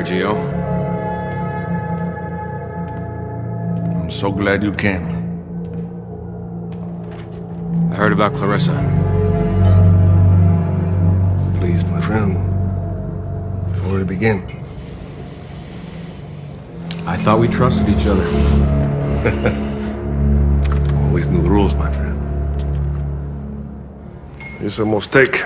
Sergio. I'm so glad you came. I heard about Clarissa. Please, my friend, before we begin. I thought we trusted each other. Always knew the rules, my friend. It's a mistake.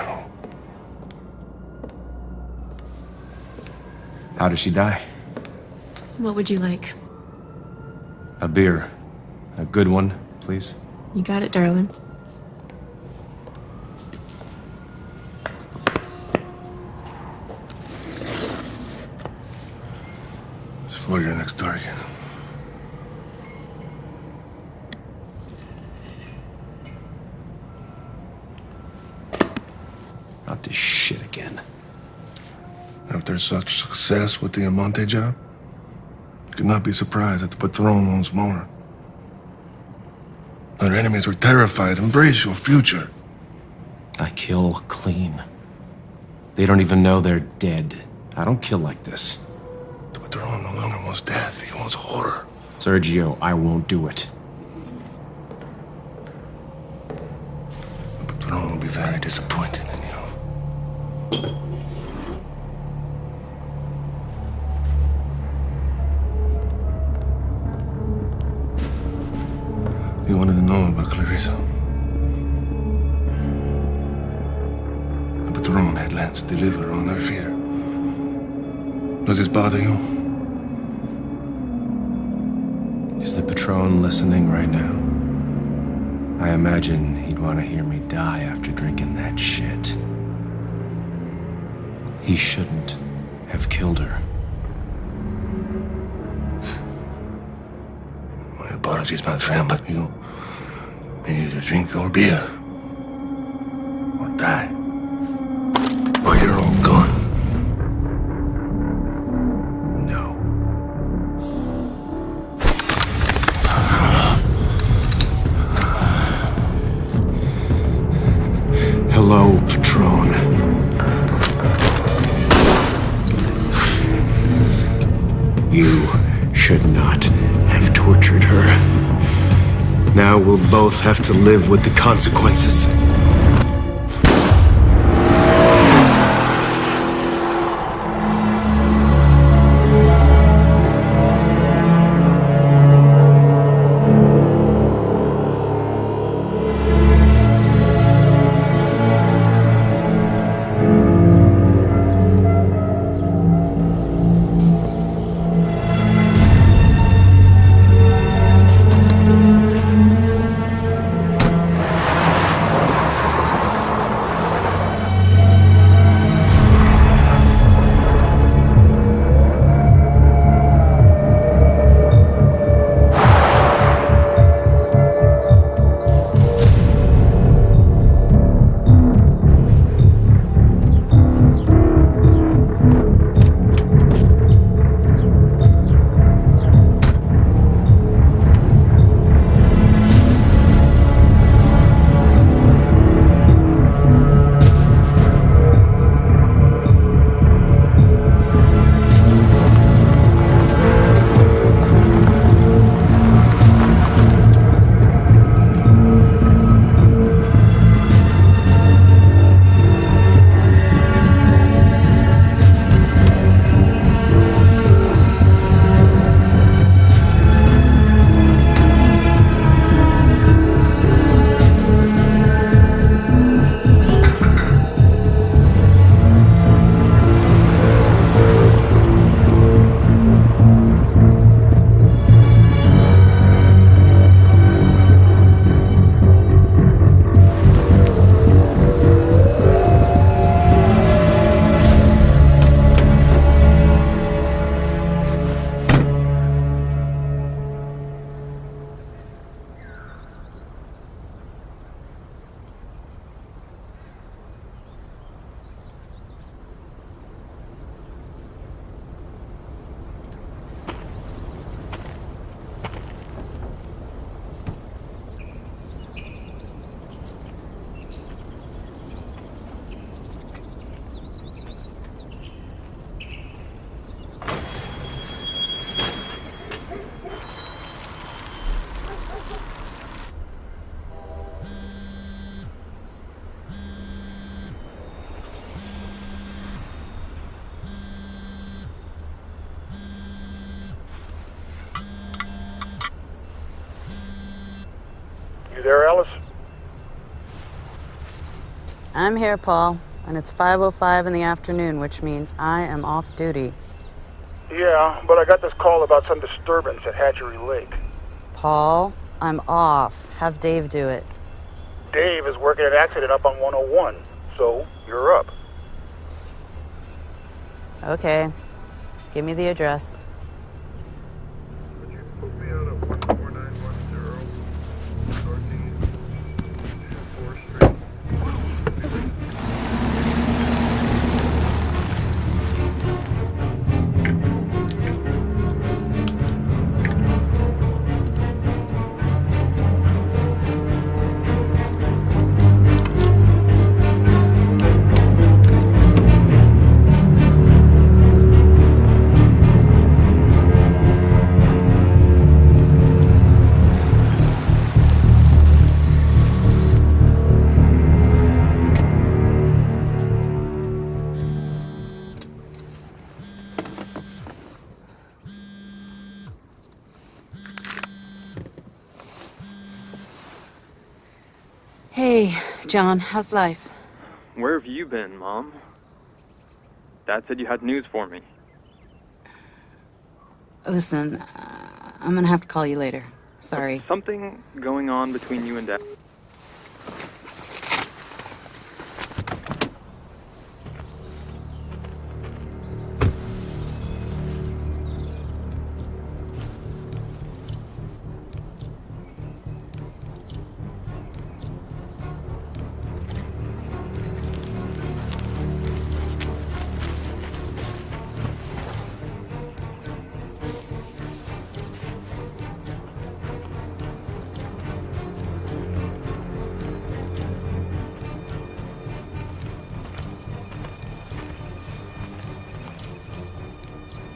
How did she die? What would you like? A beer. A good one, please. You got it, darling. It's for your next target. Not this shit again. After such success with the Amante job, you could not be surprised that the Patron wants more. Our enemies were terrified. Embrace your future. I kill clean. They don't even know they're dead. I don't kill like this. The Patron no longer wants death. He wants horror. Sergio, I won't do it. The Patron will be very disappointed in you. You wanted to know about Clarissa. The Patron had Lance deliver on her fear. Does this bother you? Is the Patron listening right now? I imagine he'd want to hear me die after drinking that shit. He shouldn't have killed her. My apologies, my friend, but you may either drink your beer or die by your own gun. No. Hello, Patron. You should not have tortured her. Now we'll both have to live with the consequences. You there, Alice? I'm here, Paul, and it's 5:05 in the afternoon, which means I am off duty. Yeah, but I got this call about some disturbance at Hatchery Lake. Paul, I'm off. Have Dave do it. Dave is working an accident up on 101, so you're up. Okay. Give me the address. Would you put me on a 14910 Northeast 4th Street? Hey, John, how's life? Where have you been, Mom? Dad said you had news for me. Listen, I'm gonna have to call you later. Sorry. Something going on between you and Dad?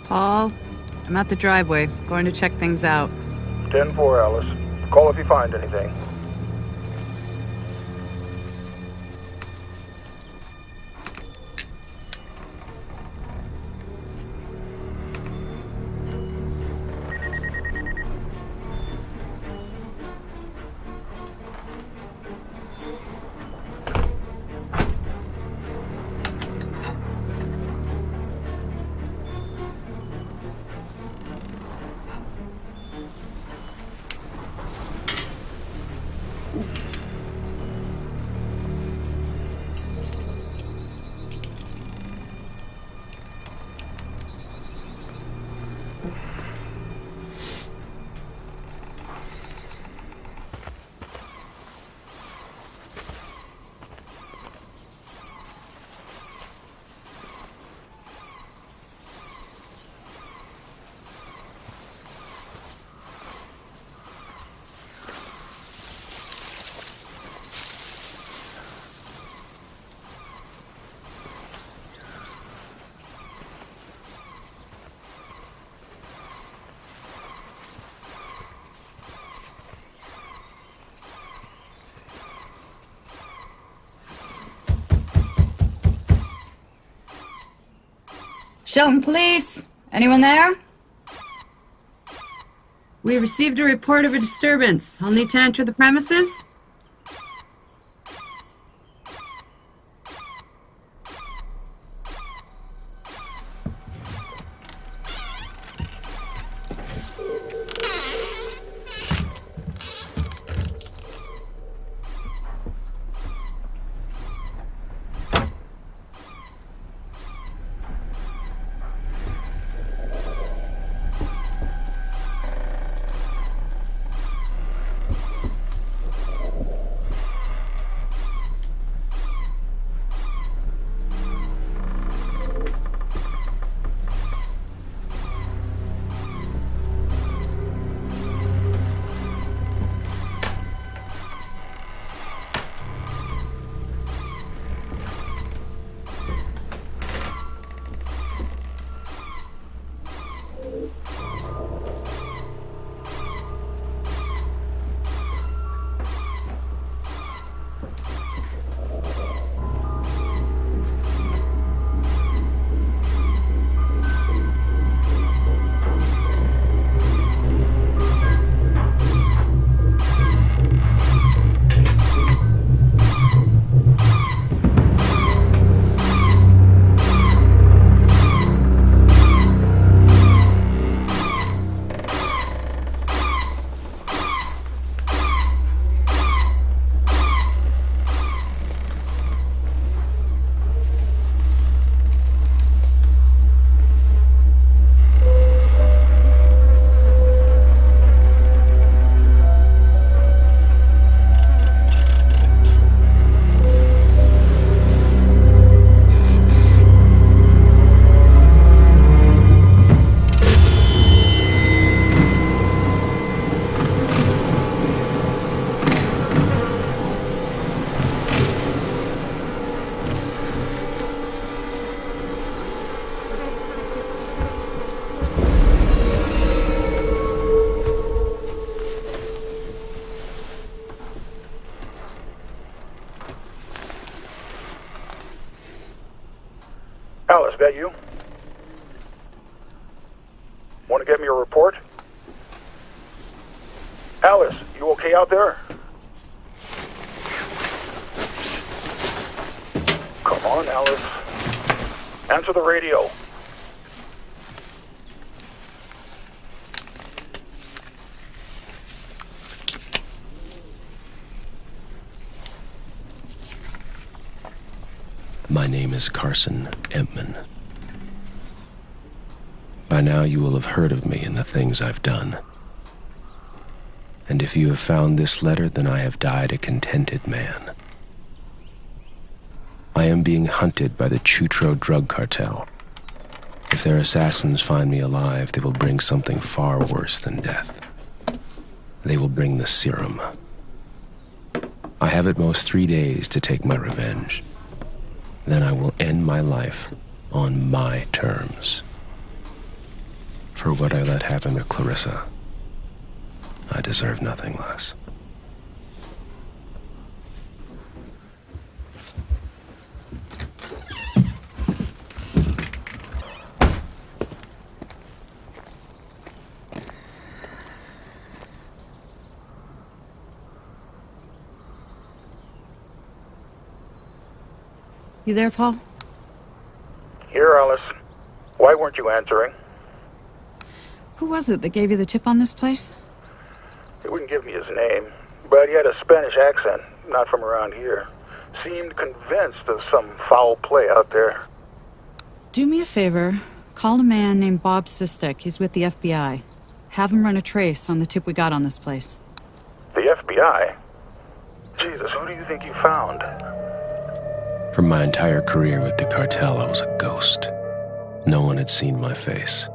Paul, I'm at the driveway, going to check things out. 10-4, Alice. Call if you find anything. Shelton Police! Anyone there? We received a report of a disturbance. I'll need to enter the premises. to get me a report? Alice, you okay out there? Come on, Alice. Answer the radio. My name is Carson Empman. By now you will have heard of me and the things I've done. And if you have found this letter, then I have died a contented man. I am being hunted by the Chutro drug cartel. If their assassins find me alive, they will bring something far worse than death. They will bring the serum. I have at most 3 days to take my revenge. Then I will end my life on my terms. For what I let happen to Clarissa, I deserve nothing less. You there, Paul? Here, Alice. Why weren't you answering? Who was it that gave you the tip on this place? He wouldn't give me his name, but he had a Spanish accent, not from around here. Seemed convinced of some foul play out there. Do me a favor. Call a man named Bob Sistek. He's with the FBI. Have him run a trace on the tip we got on this place. The FBI? Jesus, who do you think you found? For my entire career with the cartel, I was a ghost. No one had seen my face.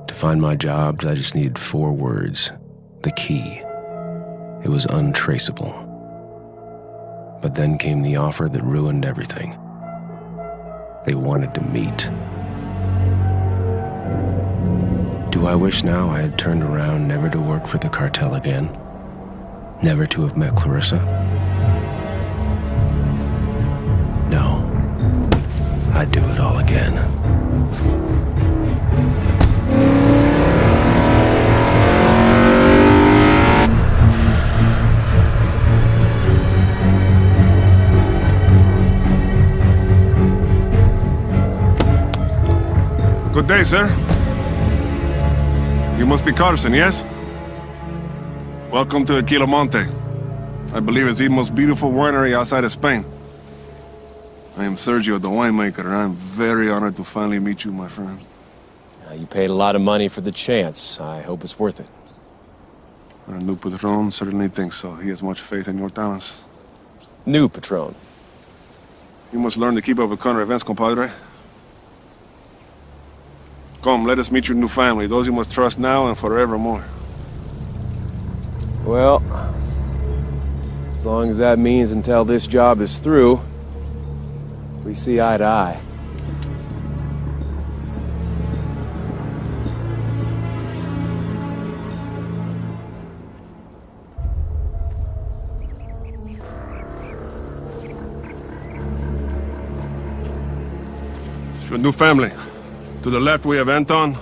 To find my jobs, I just needed 4 words. The key. It was untraceable. But then came the offer that ruined everything. They wanted to meet. Do I wish now I had turned around never to work for the cartel again? Never to have met Clarissa? No. I'd do it all again. Good day, sir. You must be Carson, yes? Welcome to Aquilamonte. I believe it's the most beautiful winery outside of Spain. I am Sergio, the winemaker, and I'm very honored to finally meet you, my friend. You paid a lot of money for the chance. I hope it's worth it. Our new patron certainly thinks so. He has much faith in your talents. New Patron. You must learn to keep up with current events, compadre. Come, let us meet your new family, those you must trust now and forevermore. Well, as long as that means until this job is through, we see eye to eye. It's your new family. To the left we have Anton,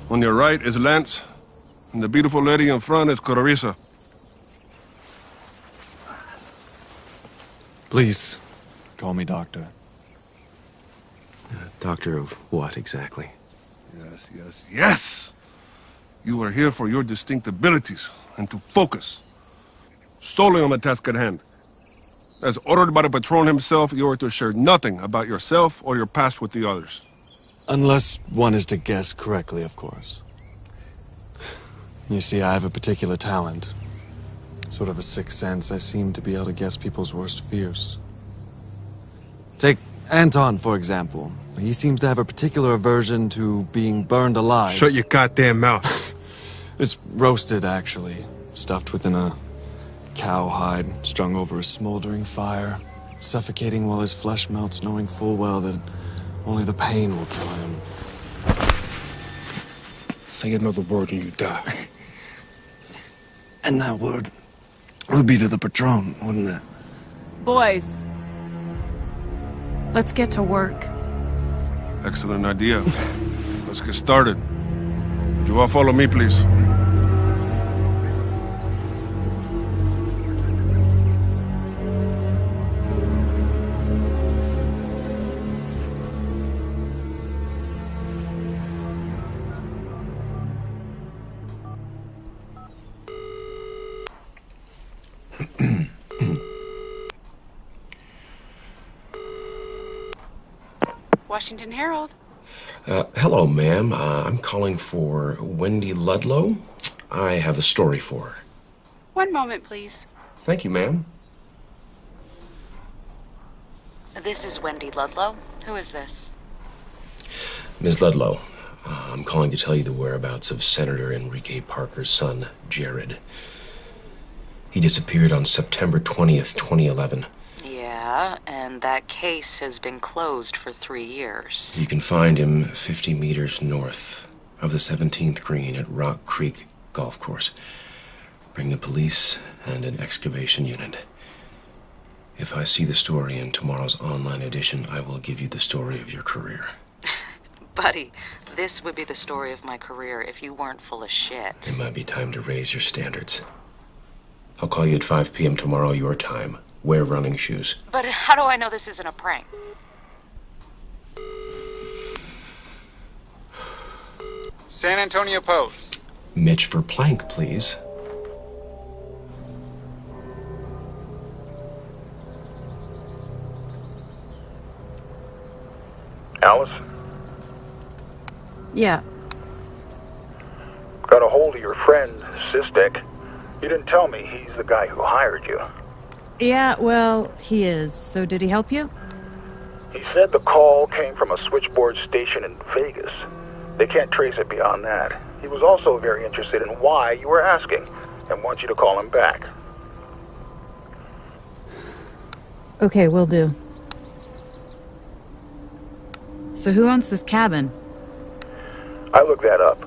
on your right is Lance, and the beautiful lady in front is Clarissa. Please, call me Doctor. Doctor of what, exactly? Yes! You are here for your distinct abilities, and to focus solely on the task at hand. As ordered by the patron himself, you are to share nothing about yourself or your past with the others. Unless one is to guess correctly, of course. You see, I have a particular talent. Sort of a sixth sense. I seem to be able to guess people's worst fears. Take Anton, for example. He seems to have a particular aversion to being burned alive. Shut your goddamn mouth. It's roasted, actually. Stuffed within a cowhide, strung over a smoldering fire. Suffocating while his flesh melts, knowing full well that only the pain will kill him. Say another word and you die. And that word would be to the Patron, wouldn't it? Boys, let's get to work. Excellent idea. Let's get started. If You all follow me, please. Washington Herald. Hello, ma'am. I'm calling for Wendy Ludlow. I have a story for her. One moment, please. Thank you, ma'am. This is Wendy Ludlow. Who is this? Ms. Ludlow, I'm calling to tell you the whereabouts of Senator Enrique Parker's son, Jared. He disappeared on September 20th, 2011. Yeah, and that case has been closed for 3 years. You can find him 50 meters north of the 17th green at Rock Creek Golf Course. Bring the police and an excavation unit. If I see the story in tomorrow's online edition, I will give you the story of your career. Buddy, this would be the story of my career if you weren't full of shit. It might be time to raise your standards. I'll call you at 5 p.m. tomorrow, your time. Wear running shoes. But how do I know this isn't a prank? San Antonio Post. Mitch for Plank, please. Alice? Yeah. Got a hold of your friend, Sistek. You didn't tell me he's the guy who hired you. Yeah, well, he is. So did he help you? He said the call came from a switchboard station in Vegas. They can't trace it beyond that. He was also very interested in why you were asking and wants you to call him back. Okay, will do. So who owns this cabin? I looked that up.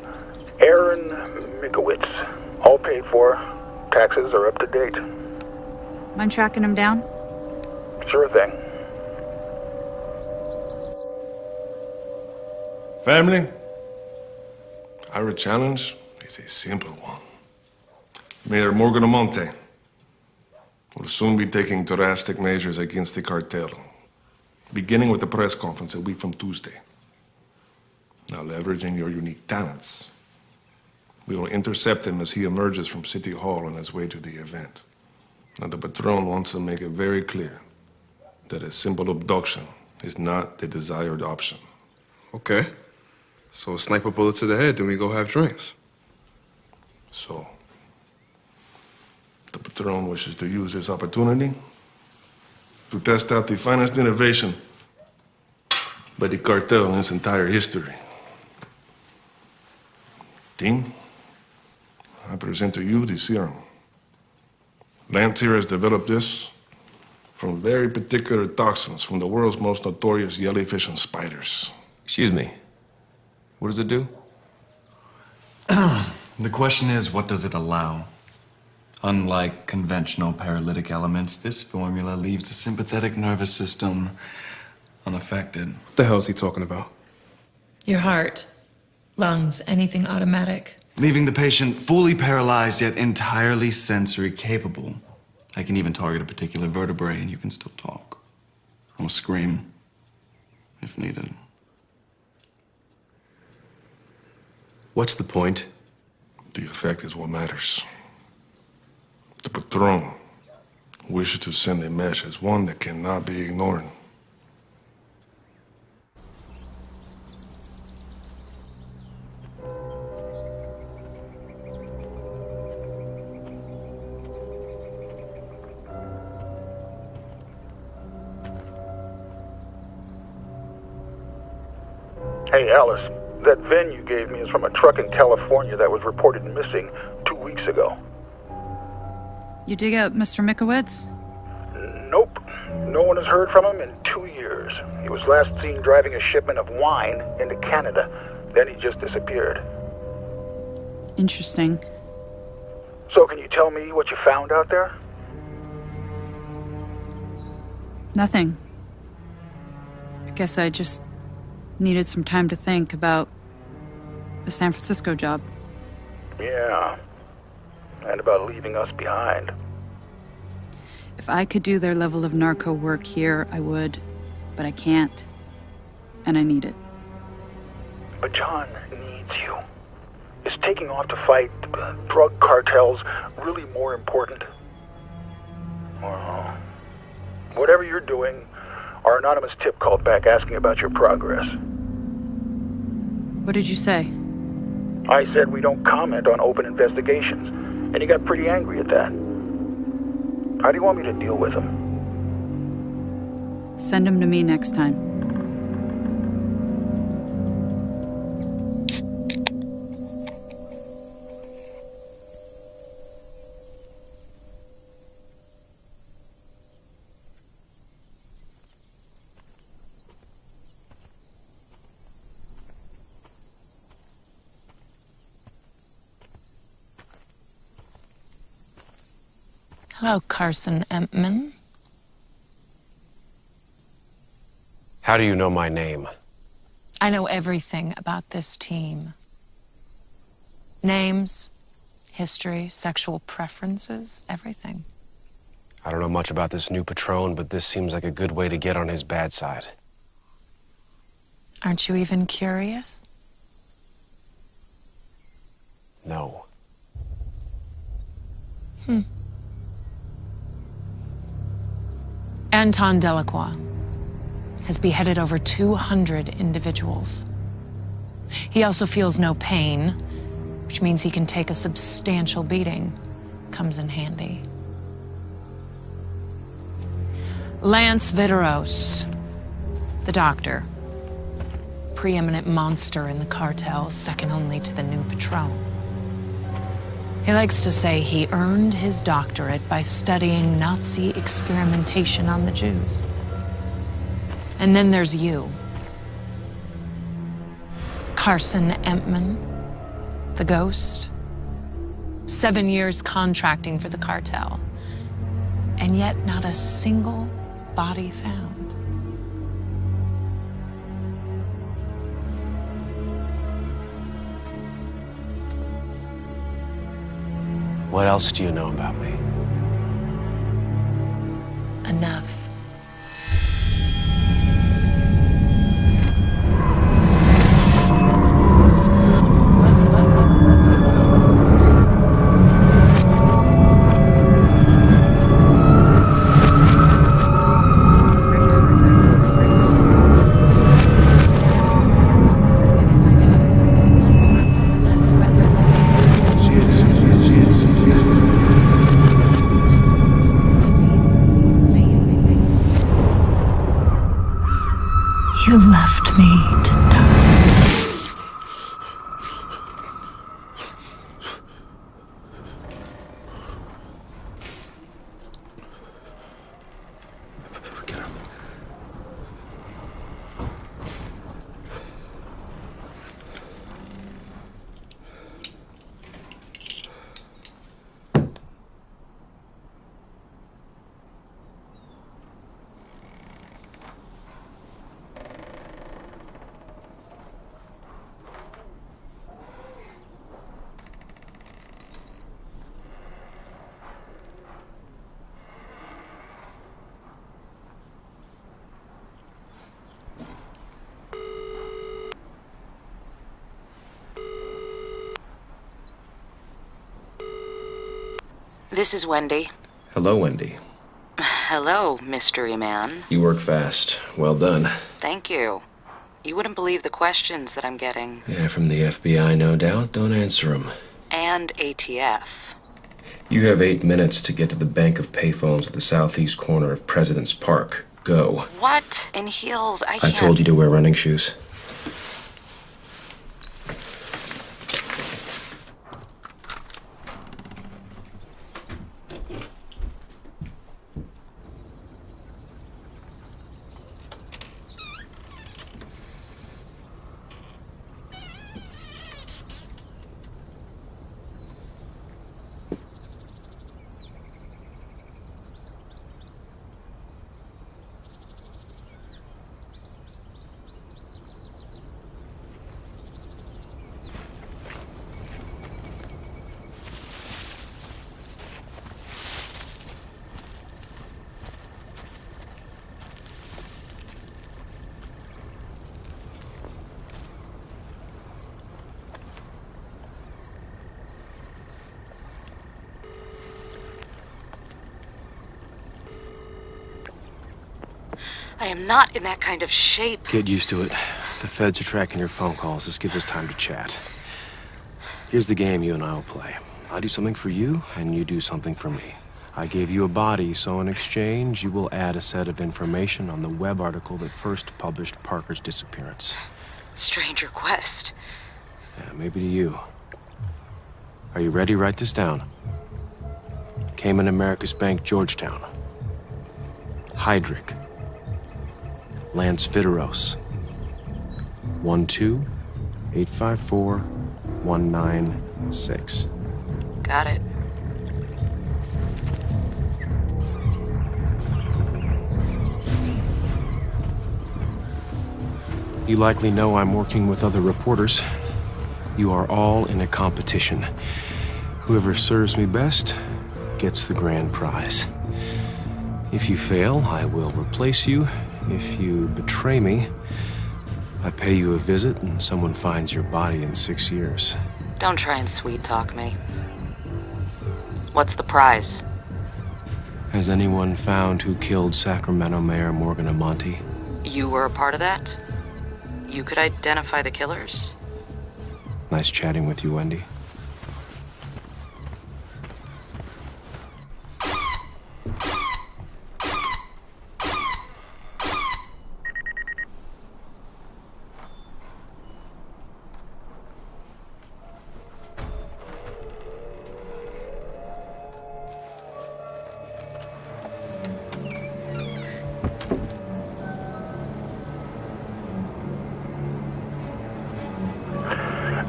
Aaron Mikowitz. All paid for. Taxes are up to date. Mind tracking him down? Sure thing. Family, our challenge is a simple one. Mayor Morgan Amonte will soon be taking drastic measures against the cartel, beginning with a press conference a week from Tuesday. Now, leveraging your unique talents, we will intercept him as he emerges from City Hall on his way to the event. Now, the Patron wants to make it very clear that a simple abduction is not the desired option. Okay. So a sniper bullet to the head, then we go have drinks. So, the Patron wishes to use this opportunity to test out the finest innovation by the cartel in its entire history. Team, I present to you the serum. Lance here has developed this from very particular toxins from the world's most notorious jellyfish and spiders. Excuse me. What does it do? The question is, what does it allow? Unlike conventional paralytic elements, this formula leaves the sympathetic nervous system unaffected. What the hell is he talking about? Your heart, lungs, anything automatic. Leaving the patient fully paralyzed yet entirely sensory capable. I can even target a particular vertebrae and you can still talk. Or scream, if needed. What's the point? The effect is what matters. The Patron wishes to send a message, one that cannot be ignored. Hey, Alice, that VIN you gave me is from a truck in California that was reported missing 2 weeks ago. You dig out Mr. Mikowitz? Nope. No one has heard from him in 2 years. He was last seen driving a shipment of wine into Canada. Then he just disappeared. Interesting. So can you tell me what you found out there? Nothing. I guess I just needed some time to think about the San Francisco job. Yeah. And about leaving us behind. If I could do their level of narco work here, I would. But I can't. And I need it. But John needs you. Is taking off to fight drug cartels really more important? Well, whatever you're doing, our anonymous tip called back asking about your progress. What did you say? I said we don't comment on open investigations, and he got pretty angry at that. How do you want me to deal with him? Send him to me next time. Hello, Carson Empman. How do you know my name? I know everything about this team. Names, history, sexual preferences, everything. I don't know much about this new Patron, but this seems like a good way to get on his bad side. Aren't you even curious? No. Anton Delacroix has beheaded over 200 individuals. He also feels no pain, which means he can take a substantial beating. Comes in handy. Lance Vidaros, the doctor. Preeminent monster in the cartel, second only to the new Patron. He likes to say he earned his doctorate by studying Nazi experimentation on the Jews. And then there's you. Carson Empman, the ghost. 7 years contracting for the cartel. And yet not a single body found. What else do you know about me? Enough. You left me to die. This is Wendy. Hello, Wendy. Hello, mystery man. You work fast. Well done. Thank you. You wouldn't believe the questions that I'm getting. Yeah, from the FBI, no doubt. Don't answer them. And ATF. You have 8 minutes to get to the bank of payphones at the southeast corner of President's Park. Go. What? In heels? I I can't. told you to wear running shoes. I am not in that kind of shape. Get used to it. The feds are tracking your phone calls. This gives us time to chat. Here's the game you and I will play. I do something for you, and you do something for me. I gave you a body, so in exchange, you will add a set of information on the web article that first published Parker's disappearance. Strange request. Yeah, maybe to you. Are you ready? Write this down. Cayman Americas Bank, Georgetown. Heydrich. Lance Vidaros. 12-854-196. Got it. You likely know I'm working with other reporters. You are all in a competition. Whoever serves me best gets the grand prize. If you fail, I will replace you. If you betray me, I pay you a visit and someone finds your body in 6 years. Don't try and sweet-talk me. What's the prize? Has anyone found who killed Sacramento Mayor Morgan Amonte? You were a part of that? You could identify the killers? Nice chatting with you, Wendy.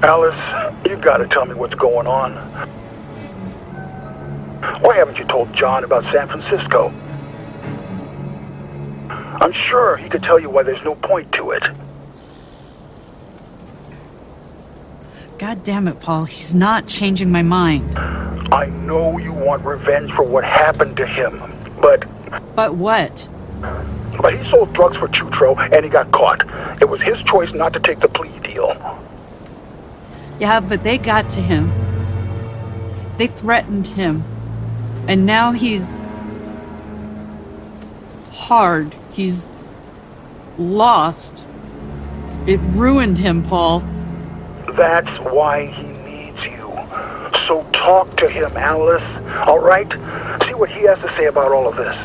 Alice, you gotta tell me what's going on. Why haven't you told John about San Francisco? I'm sure he could tell you why there's no point to it. God damn it, Paul. He's not changing my mind. I know you want revenge for what happened to him, but... But what? But he sold drugs for Chutro, and he got caught. It was his choice not to take the plea deal. Yeah, but they got to him. They threatened him. And now he's... hard. He's... lost. It ruined him, Paul. That's why he needs you. So talk to him, Alice. All right? See what he has to say about all of this.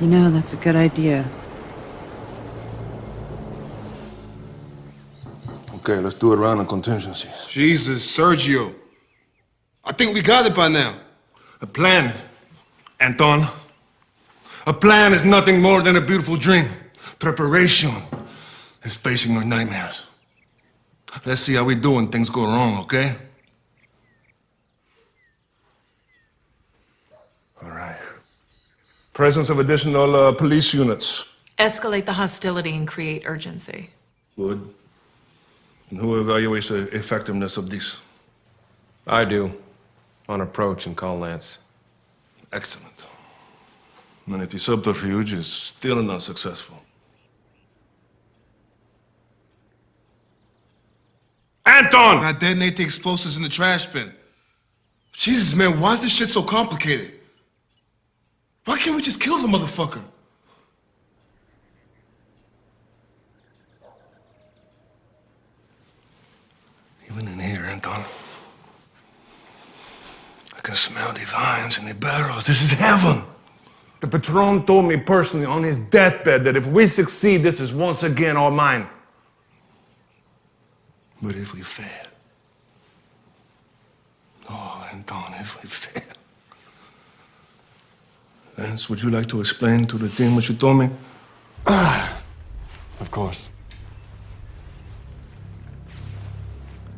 You know, that's a good idea. Okay, let's do it around on contingency. Jesus, Sergio. I think we got it by now. A plan, Anton. A plan is nothing more than a beautiful dream. Preparation is facing your nightmares. Let's see how we do when things go wrong, okay? All right. Presence of additional police units. Escalate the hostility and create urgency. Good. And who evaluates the effectiveness of this? I do. On approach and call Lance. Excellent. And if the subterfuge is still not successful? Anton! I detonate the explosives in the trash bin. Jesus, man, why is this shit so complicated? Why can't we just kill the motherfucker? Even in here, Anton. I can smell the vines and the barrels. This is heaven. The patron told me personally on his deathbed that if we succeed, this is once again all mine. But if we fail... Oh, Anton, if we fail... Lance, would you like to explain to the team what you told me? Of course.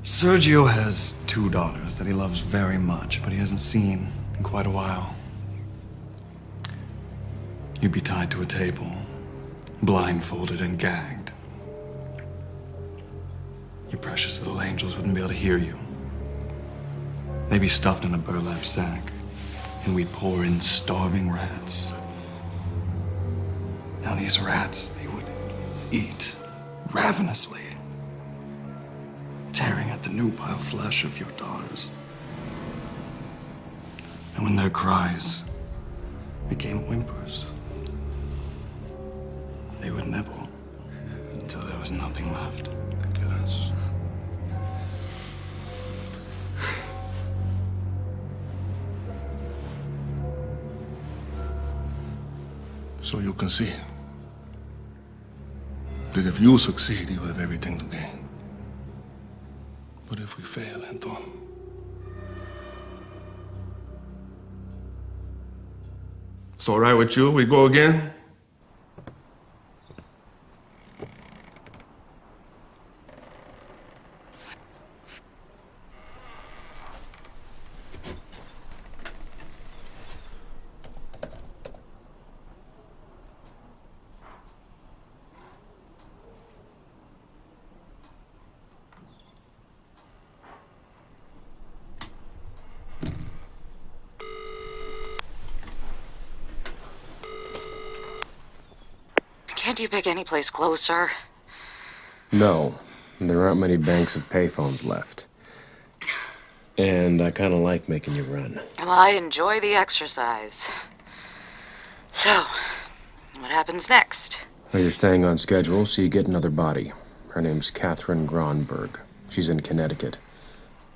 Sergio has 2 daughters that he loves very much, but he hasn't seen in quite a while. You'd be tied to a table, blindfolded and gagged. Your precious little angels wouldn't be able to hear you. They'd be stuffed in a burlap sack, and we'd pour in starving rats. Now these rats, they would eat ravenously, tearing at the nubile flesh of your daughters. And when their cries became whimpers, they would nibble until there was nothing left. Ridiculous. So you can see that if you succeed, you have everything to gain. But if we fail, Anton, it's all right with you? We go again? Can't you pick any place closer? No, there aren't many banks of payphones left. And I kind of like making you run. Well, I enjoy the exercise. So, what happens next? Well, you're staying on schedule, so you get another body. Her name's Catherine Gronberg. She's in Connecticut.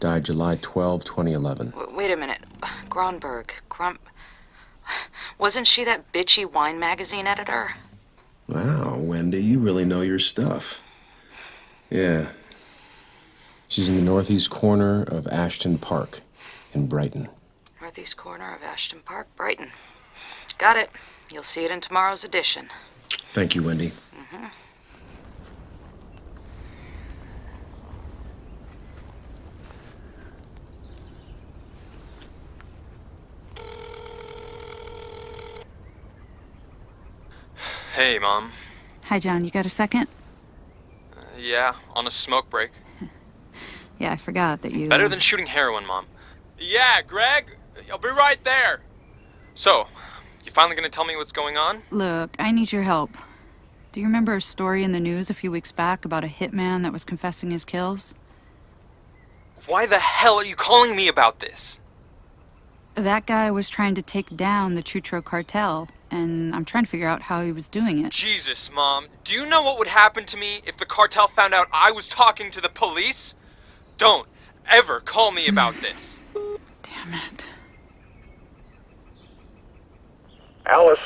Died July 12, 2011. Wait a minute. Gronberg. Wasn't she that bitchy wine magazine editor? Wow, Wendy, you really know your stuff. Yeah. She's in the northeast corner of Ashton Park in Brighton. Northeast corner of Ashton Park, Brighton. Got it. You'll see it in tomorrow's edition. Thank you, Wendy. Mm-hmm. Hey, Mom. Hi, John. You got a second? Yeah, on a smoke break. Yeah, I forgot that you... Better than shooting heroin, Mom. Yeah, Greg, I'll be right there. So, you finally gonna tell me what's going on? Look, I need your help. Do you remember a story in the news a few weeks back about a hitman that was confessing his kills? Why the hell are you calling me about this? That guy was trying to take down the Chutro cartel, and I'm trying to figure out how he was doing it. Jesus, Mom. Do you know what would happen to me if the cartel found out I was talking to the police? Don't ever call me about this. Damn it. Alice?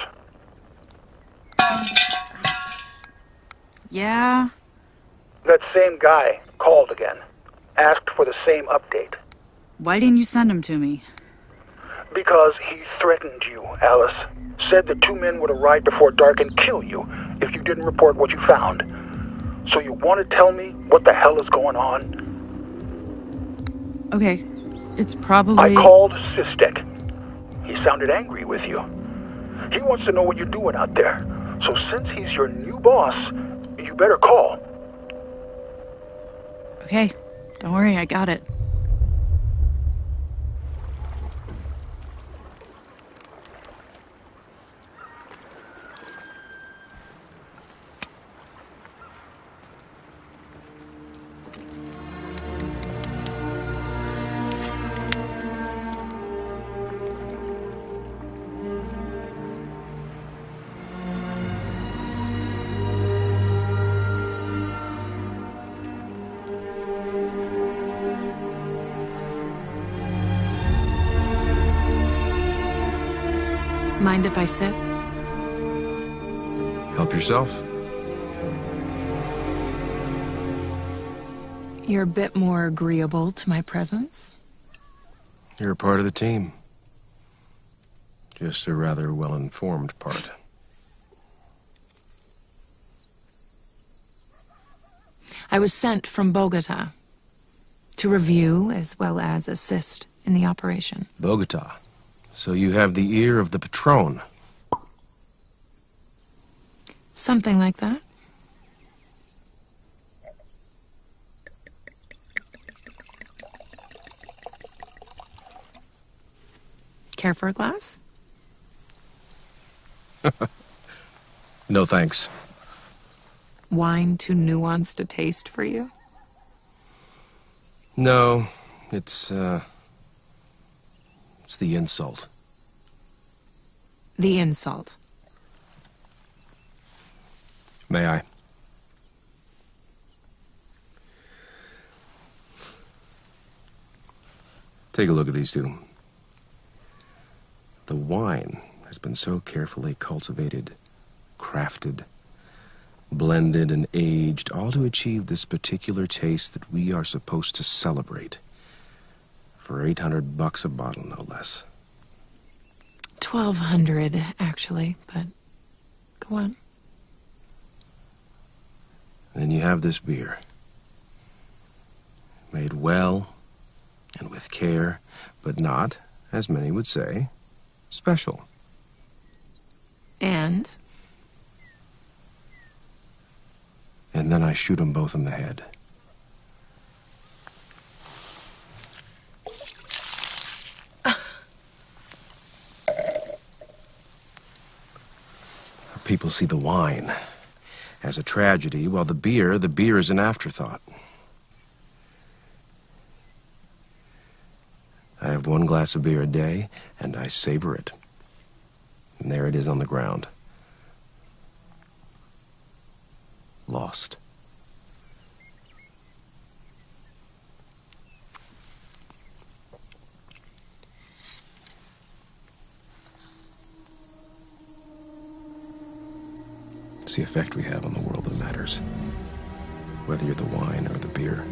Yeah? That same guy called again. Asked for the same update. Why didn't you send him to me? Because he threatened you, Alice. Said the two men would arrive before dark and kill you if you didn't report what you found. So you want to tell me what the hell is going on? Okay, it's probably... I called Sistek. He sounded angry with you. He wants to know what you're doing out there. So since he's your new boss, you better call. Okay, don't worry, I got it. Mind if I sit? Help yourself. You're a bit more agreeable to my presence. You're a part of the team. Just a rather well-informed part. I was sent from Bogota to review as well as assist in the operation. Bogota. So you have the ear of the Patron. Something like that. Care for a glass? No thanks. Wine too nuanced a taste for you? No, it's the insult. The insult. May I? Take a look at these two. The wine has been so carefully cultivated, crafted, blended, and aged, all to achieve this particular taste that we are supposed to celebrate. For $800 a bottle, no less. 1,200, actually, but go on. Then you have this beer. Made well and with care, but not, as many would say, special. And then I shoot them both in the head. People see the wine as a tragedy, while the beer is an afterthought. I have one glass of beer a day, and I savor it. And there it is on the ground. Lost. It's the effect we have on the world that matters. Whether you're the wine or the beer.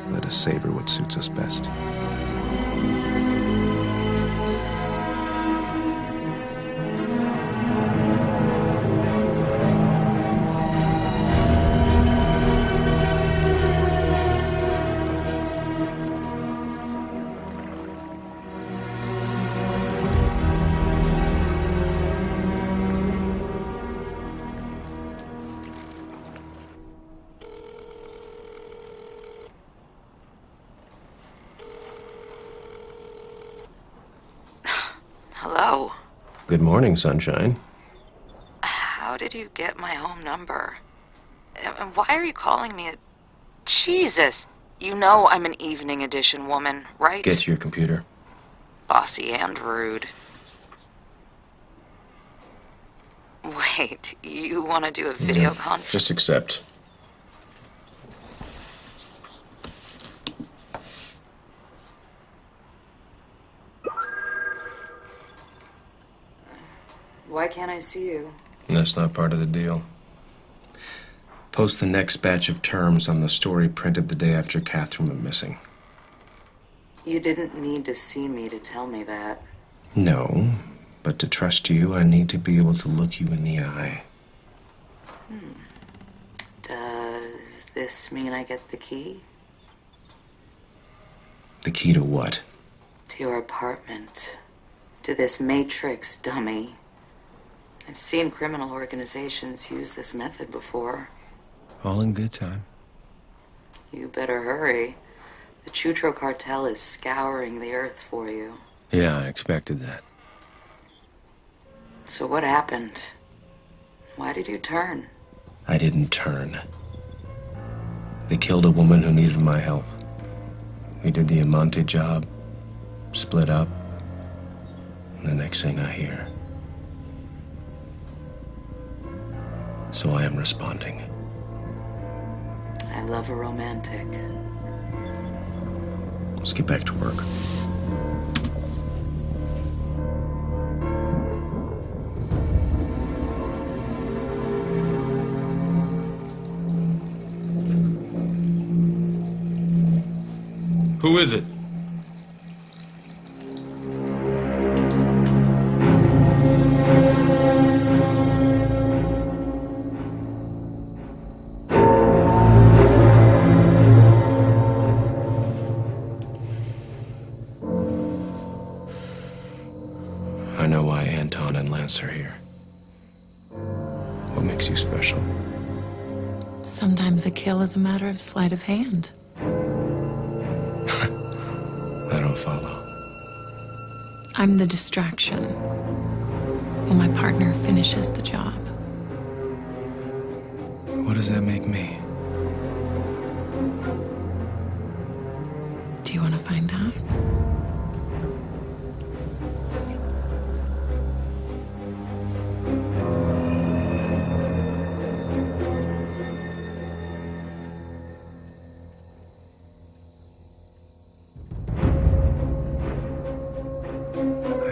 Let us savor what suits us best. Hello? Good morning, sunshine. How did you get my home number? And why are you calling me a... Jesus! You know I'm an evening edition woman, right? Get to your computer. Bossy and rude. Wait, you want to do a video conference? Just accept. Why can't I see you? That's not part of the deal. Post the next batch of terms on the story printed the day after Catherine went missing. You didn't need to see me to tell me that. No, but to trust you, I need to be able to look you in the eye. Does this mean I get the key? The key to what? To your apartment. To this Matrix dummy. I've seen criminal organizations use this method before. All in good time. You better hurry. The Chutro cartel is scouring the earth for you. Yeah, I expected that. So what happened? Why did you turn? I didn't turn. They killed a woman who needed my help. We did the Amante job, split up, and the next thing I hear. So I am responding. I love a romantic. Let's get back to work. Who is it? I know why Anton and Lance are here. What makes you special? sometimes a kill is a matter of sleight of hand. I don't follow. I'm the distraction while my partner finishes the job. What does that make me? Do you want to find out?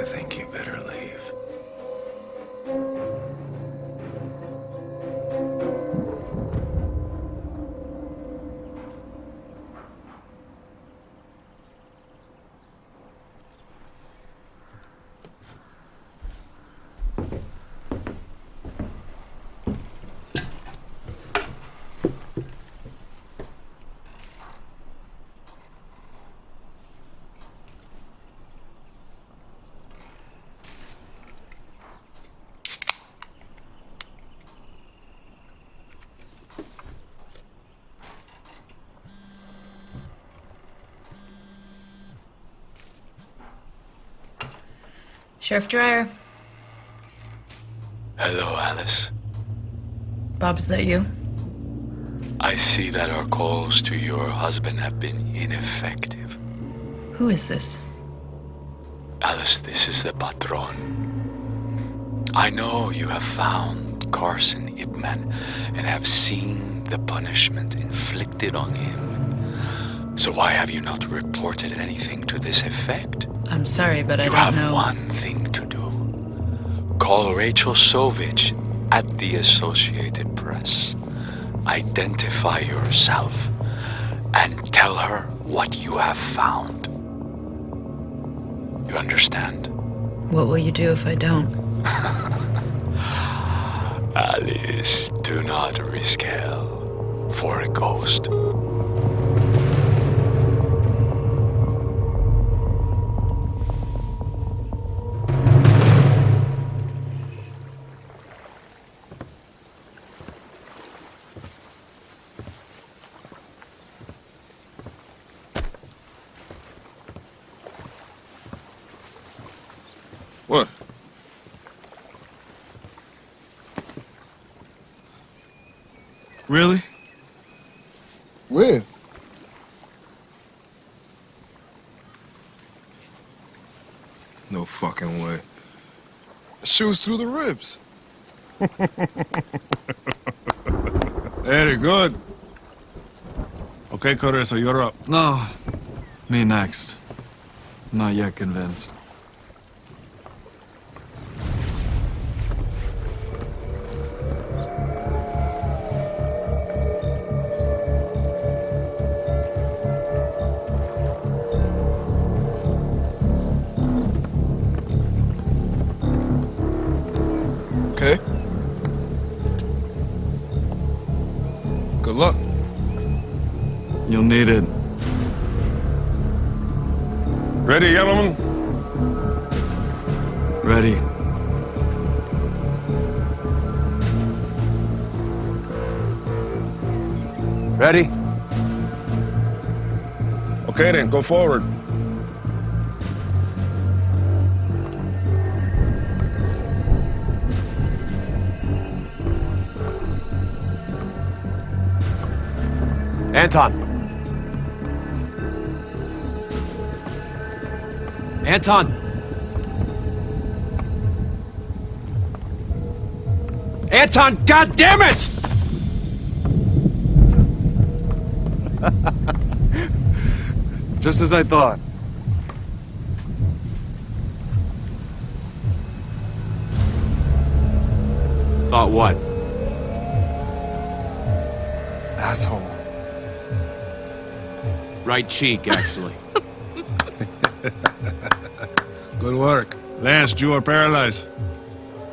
think you better leave. Sheriff Dreyer. Hello, Alice. Bob, is that you? I see that our calls to your husband have been ineffective. Who is this? Alice, this is the Patron. I know you have found Carson Ipman and have seen the punishment inflicted on him. So why have you not reported anything to this effect? I'm sorry, but I don't know. You have one thing to do. Call Rachel Sovich at the Associated Press. Identify yourself and tell her what you have found. You understand? What will you do if I don't? Alice, do not risk hell for a ghost. What? Really? Where? No fucking way. Shoes through the ribs. Very good. Okay, Clarissa, you're up. No, me next. Not yet convinced. Okay. Good luck. You'll need it. Ready, gentlemen? Ready. Ready? Okay then, go forward. Anton. Anton. Anton, God damn it! Just as I thought. Thought what? Asshole. Right cheek, actually. Good work. Lance, you are paralyzed.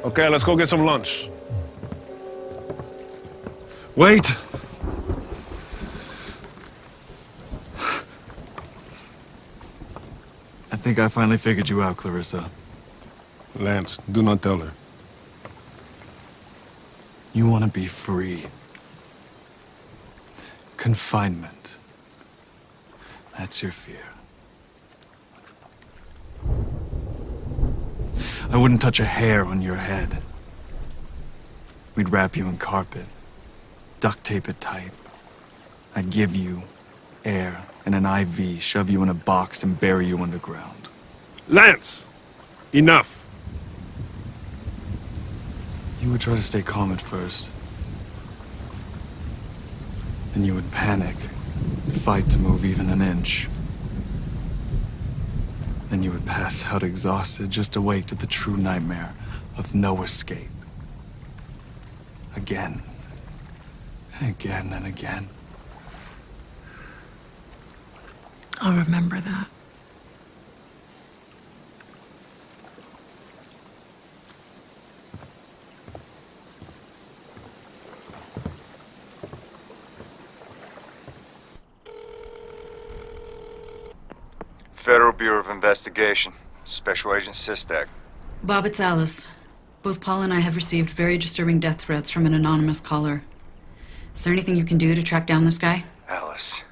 Okay, let's go get some lunch. Wait! I think I finally figured you out, Clarissa. Lance, do not tell her. You want to be free. Confinement. That's your fear. I wouldn't touch a hair on your head. We'd wrap you in carpet, duct tape it tight. I'd give you air and an IV, shove you in a box and bury you underground. Lance! Enough! You would try to stay calm at first. Then you would panic, fight to move even an inch. Then you would pass out exhausted, just awake to the true nightmare of no escape. Again, and again, and again. I'll remember that. Federal Bureau of Investigation. Special Agent Sistek. Bob, it's Alice. Both Paul and I have received very disturbing death threats from an anonymous caller. Is there anything you can do to track down this guy? Alice,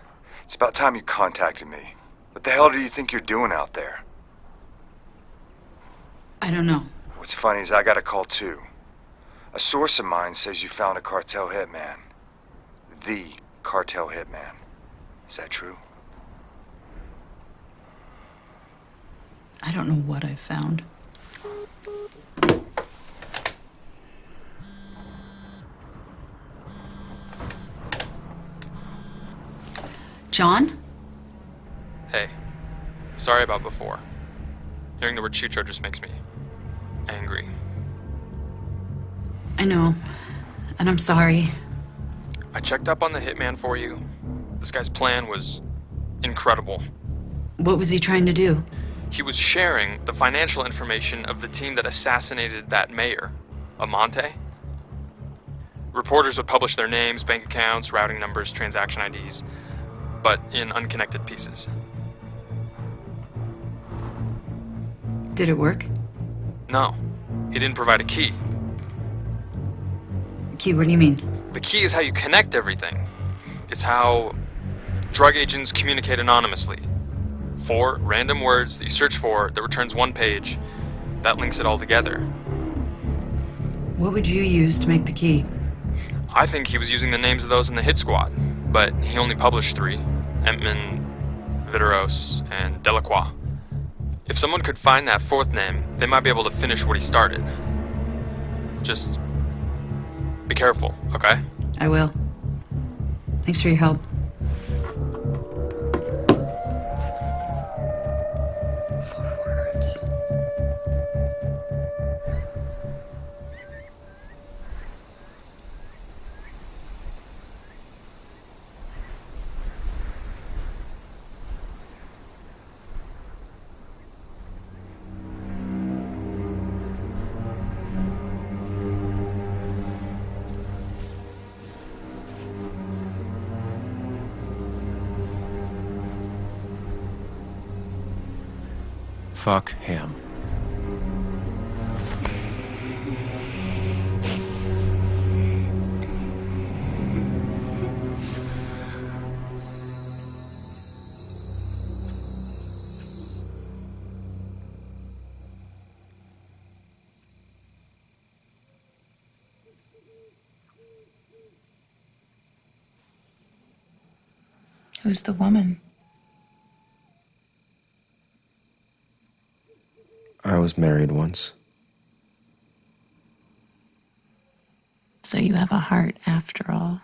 it's about time you contacted me. What the hell do you think you're doing out there? I don't know. What's funny is I got a call too. A source of mine says you found a cartel hitman. The cartel hitman. Is that true? I don't know what I've found. John? Hey. Sorry about before. Hearing the word Chutro just makes me angry. I know. And I'm sorry. I checked up on the hitman for you. This guy's plan was incredible. What was he trying to do? He was sharing the financial information of the team that assassinated that mayor, Amante. Reporters would publish their names, bank accounts, routing numbers, transaction IDs, but in unconnected pieces. Did it work? No, he didn't provide a key. Key, what do you mean? The key is how you connect everything. It's how drug agents communicate anonymously. 4 random words that you search for that returns one page that links it all together. What would you use to make the key? I think he was using the names of those in the hit squad, but he only published 3. Entman, Viteros, and Delacroix. If someone could find that 4th name, they might be able to finish what he started. Just be careful, okay? I will. Thanks for your help. Fuck him. Who's the woman? I was married once. So you have a heart after all.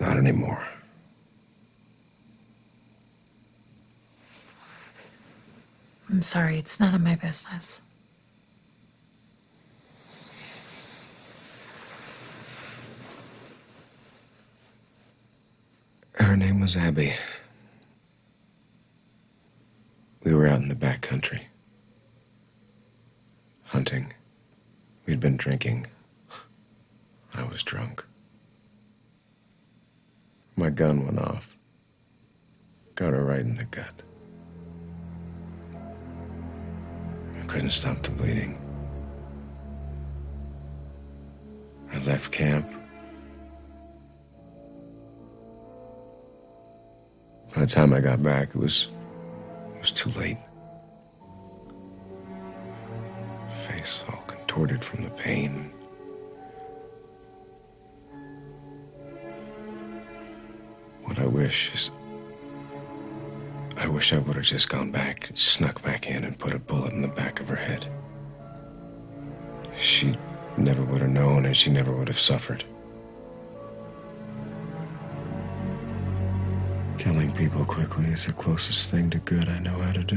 Not anymore. I'm sorry, it's none of my business. Her name was Abby. We were out in the back country. Hunting. We'd been drinking. I was drunk. My gun went off. Got her right in the gut. I couldn't stop the bleeding. I left camp. By the time I got back, it was too late. Face all contorted from the pain. What I wish is, I wish I would have just gone back, snuck back in and put a bullet in the back of her head. She never would have known and she never would have suffered. Killing people quickly is the closest thing to good I know how to do.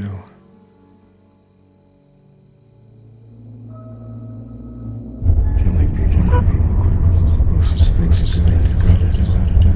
Killing people quickly is the closest thing to good I know how to do.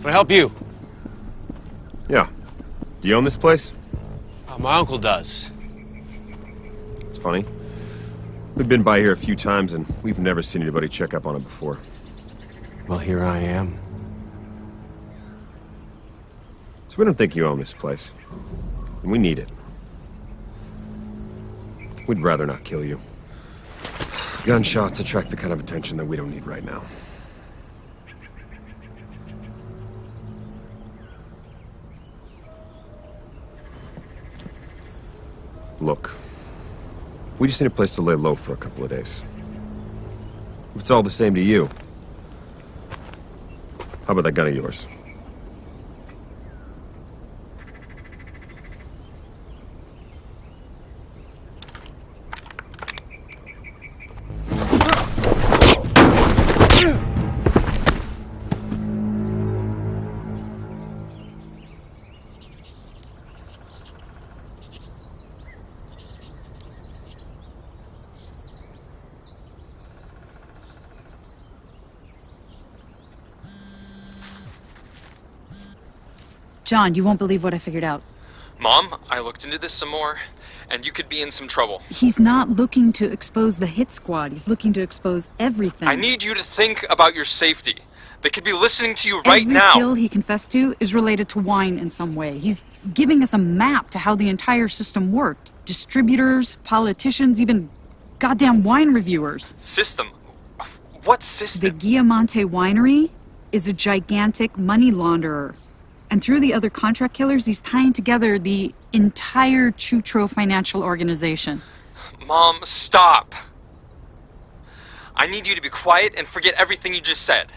Can I help you? Yeah. Do you own this place? My uncle does. It's funny. We've been by here a few times, and we've never seen anybody check up on it before. Well, here I am. So we don't think you own this place. And we need it. We'd rather not kill you. Gunshots attract the kind of attention that we don't need right now. Look, we just need a place to lay low for a couple of days. If it's all the same to you, how about that gun of yours? John, you won't believe what I figured out. Mom, I looked into this some more, and you could be in some trouble. He's not looking to expose the hit squad. He's looking to expose everything. I need you to think about your safety. They could be listening to you right Every now. kill he confessed to is related to wine in some way. He's giving us a map to how the entire system worked. Distributors, politicians, even goddamn wine reviewers. System? What system? The Guiamonte Winery is a gigantic money launderer. And through the other contract killers, he's tying together the entire Chutro financial organization. Mom, stop. I need you to be quiet and forget everything you just said.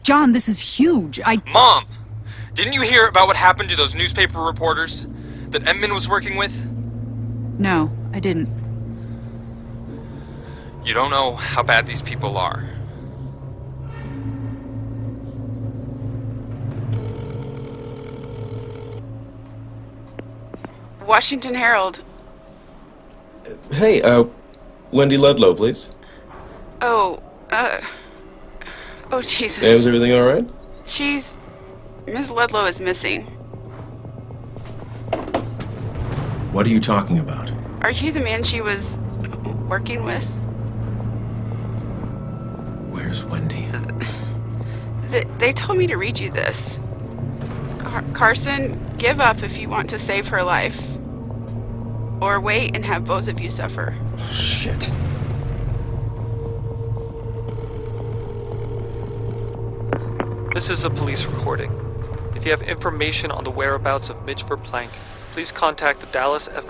John, this is huge. Mom, didn't you hear about what happened to those newspaper reporters that Edmund was working with? No, I didn't. You don't know how bad these people are. Washington Herald. Hey, Wendy Ludlow, please. Oh, Jesus. Hey, is everything all right? Miss Ludlow is missing. What are you talking about? Are you the man she was working with? Where's Wendy? They told me to read you this. Carson, give up if you want to save her life. Or wait and have both of you suffer. Oh, shit. This is a police recording. If you have information on the whereabouts of Mitch Verplank, please contact the Dallas F...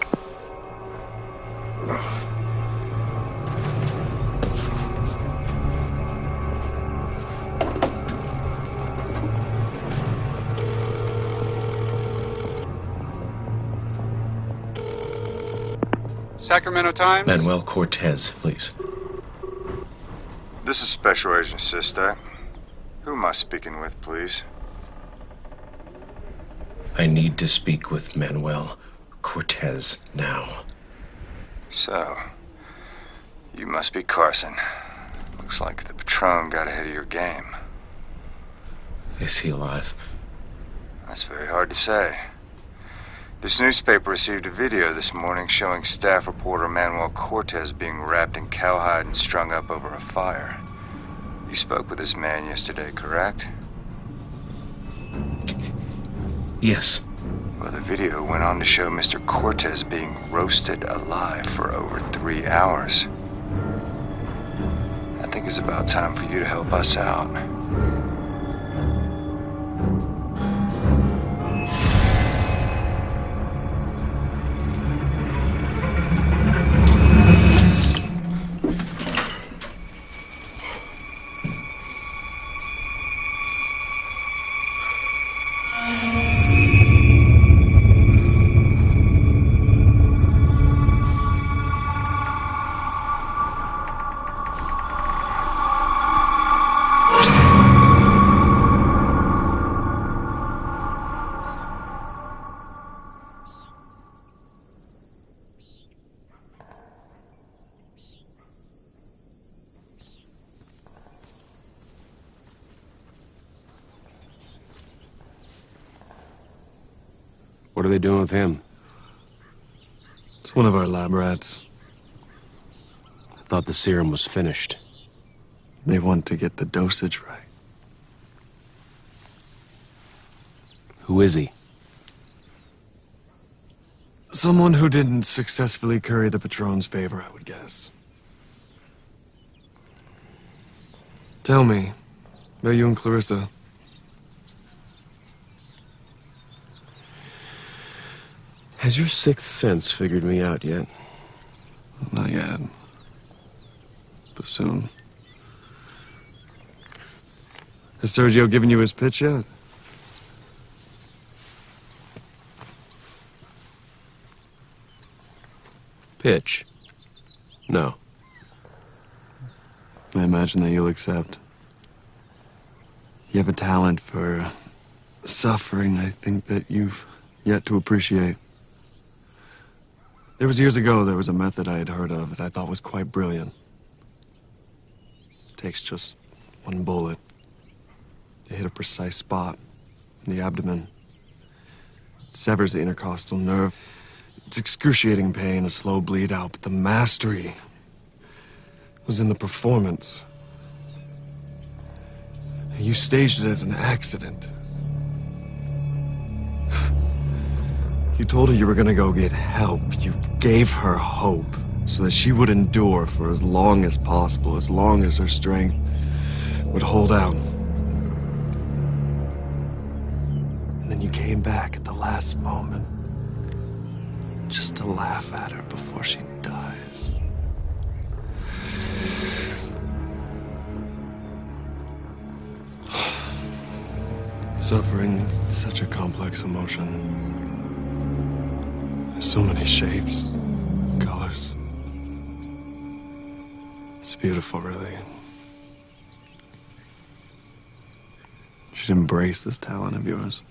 Sacramento Times? Manuel Cortez, please. This is Special Agent Sistak. Who am I speaking with, please? I need to speak with Manuel Cortez now. So, you must be Carson. Looks like the Patron got ahead of your game. Is he alive? That's very hard to say. This newspaper received a video this morning showing staff reporter Manuel Cortez being wrapped in cowhide and strung up over a fire. You spoke with this man yesterday, correct? Yes. Well, the video went on to show Mr. Cortez being roasted alive for over 3 hours. I think it's about time for you to help us out. What are they doing with him? It's one of our lab rats. I thought the serum was finished. They want to get the dosage right. Who is he? Someone who didn't successfully curry the Patron's favor, I would guess. Tell me, about you and Clarissa. Has your sixth sense figured me out yet? Not yet. But soon. Has Sergio given you his pitch yet? Pitch? No. I imagine that you'll accept. You have a talent for suffering, I think, that you've yet to appreciate. There was years ago, there was a method I had heard of that I thought was quite brilliant. It takes just one bullet. They hit a precise spot in the abdomen. It severs the intercostal nerve. It's excruciating pain, a slow bleed out, but the mastery was in the performance. You staged it as an accident. You told her you were gonna go get help. You gave her hope so that she would endure for as long as possible, as long as her strength would hold out. And then you came back at the last moment just to laugh at her before she dies. Suffering is such a complex emotion. There's so many shapes, colors. It's beautiful, really. You should embrace this talent of yours.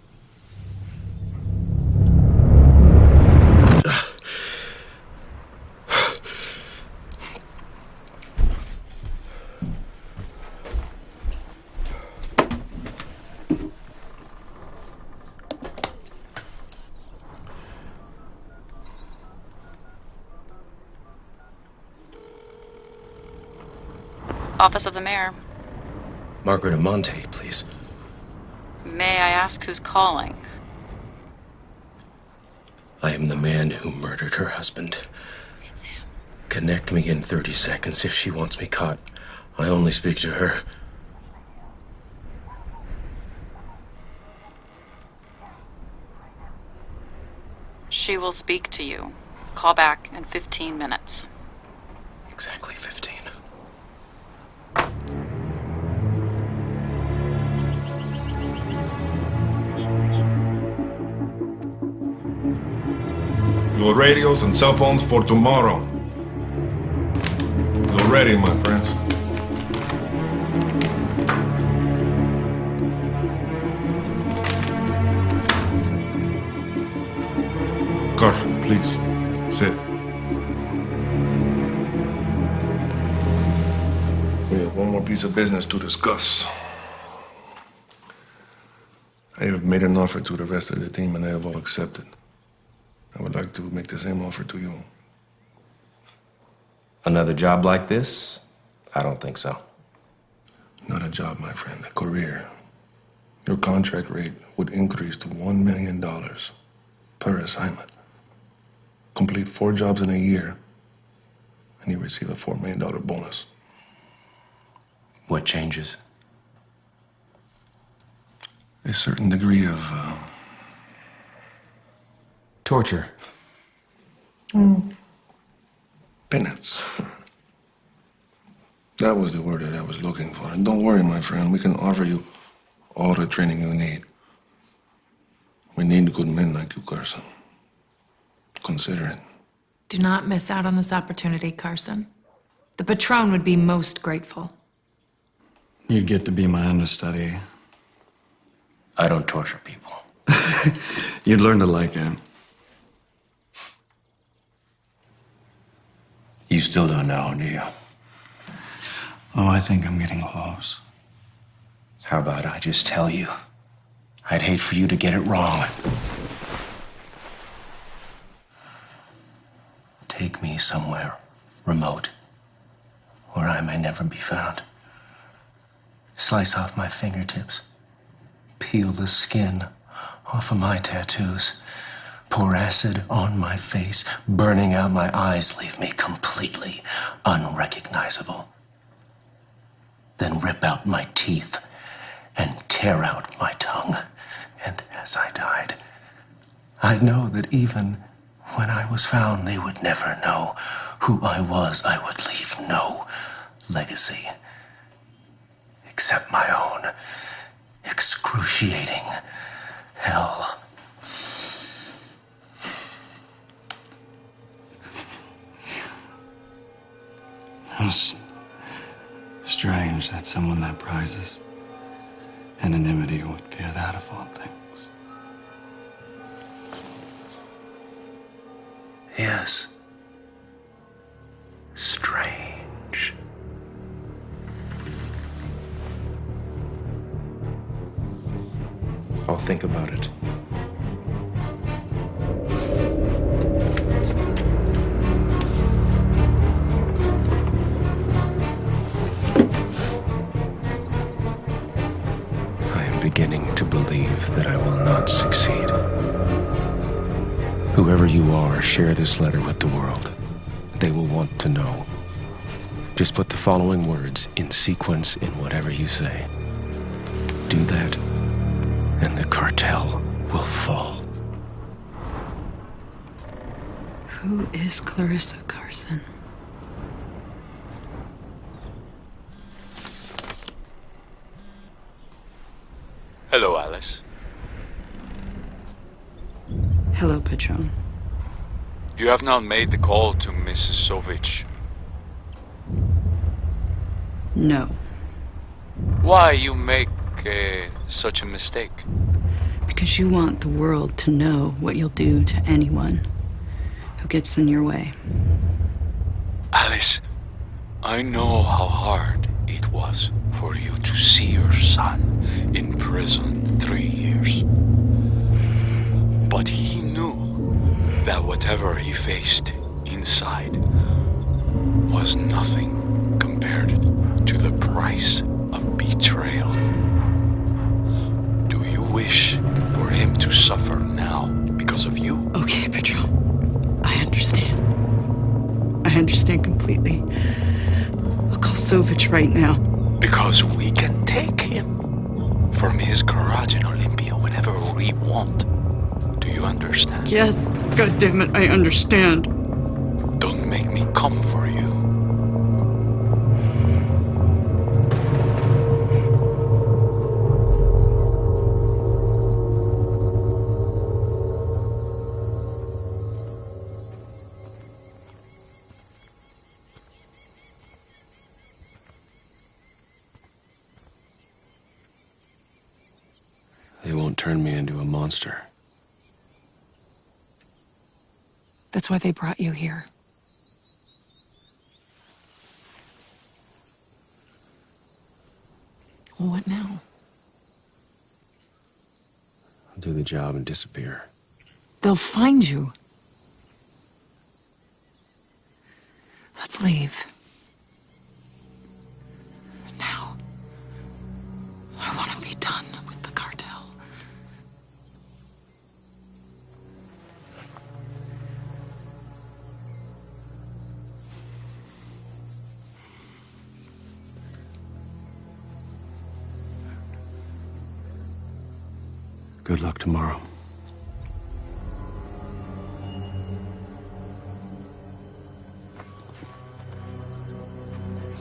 Office of the Mayor. Margaret Amante, please. May I ask who's calling? I am the man who murdered her husband. Connect me in 30 seconds if she wants me caught. I only speak to her. She will speak to you. Call back in 15 minutes. Exactly 15. Your radios and cell phones for tomorrow. You're ready, my friends. Carson, please, sit. We have one more piece of business to discuss. I have made an offer to the rest of the team and they have all accepted. I would like to make the same offer to you. Another job like this? I don't think so. Not a job, my friend, a career. Your contract rate would increase to $1 million per assignment. Complete 4 jobs in a year, and you receive a $4 million bonus. What changes? A certain degree of, torture. Penance. That was the word that I was looking for. And don't worry, my friend, we can offer you all the training you need. We need good men like you, Carson. Consider it. Do not miss out on this opportunity, Carson. The Patron would be most grateful. You'd get to be my understudy. I don't torture people. You'd learn to like it. You still don't know, do you? Oh, I think I'm getting close. How about I just tell you? I'd hate for you to get it wrong. Take me somewhere remote, where I may never be found. Slice off my fingertips. Peel the skin off of my tattoos. Pour acid on my face, burning out my eyes, leave me completely unrecognizable. Then rip out my teeth and tear out my tongue. And as I died, I'd know that even when I was found, they would never know who I was. I would leave no legacy except my own excruciating hell. How strange that someone that prizes anonymity would fear that of all things. Yes. Strange. I'll think about it. I am beginning to believe that I will not succeed. Whoever you are, share this letter with the world. They will want to know. Just put the following words in sequence in whatever you say. Do that, and the cartel will fall. Who is Clarissa Carson? Hello, Alice. Hello, Patron. You have not made the call to Mrs. Sovich. No. Why you make such a mistake? Because you want the world to know what you'll do to anyone who gets in your way. Alice, I know how hard it was for you to see your son in prison 3 years. But he knew that whatever he faced inside was nothing compared to the price of betrayal. Do you wish for him to suffer now because of you? Okay, Patron. I understand. I understand completely. I'll call Sovich right now. Because we can take him from his garage in Olympia whenever we want. Do you understand? Yes. God damn it, I understand. Don't make me come for you. They won't turn me into a monster. That's why they brought you here. Well, what now? I'll do the job and disappear. They'll find you. leave. Now, I want to be done with the cartel. Good luck tomorrow.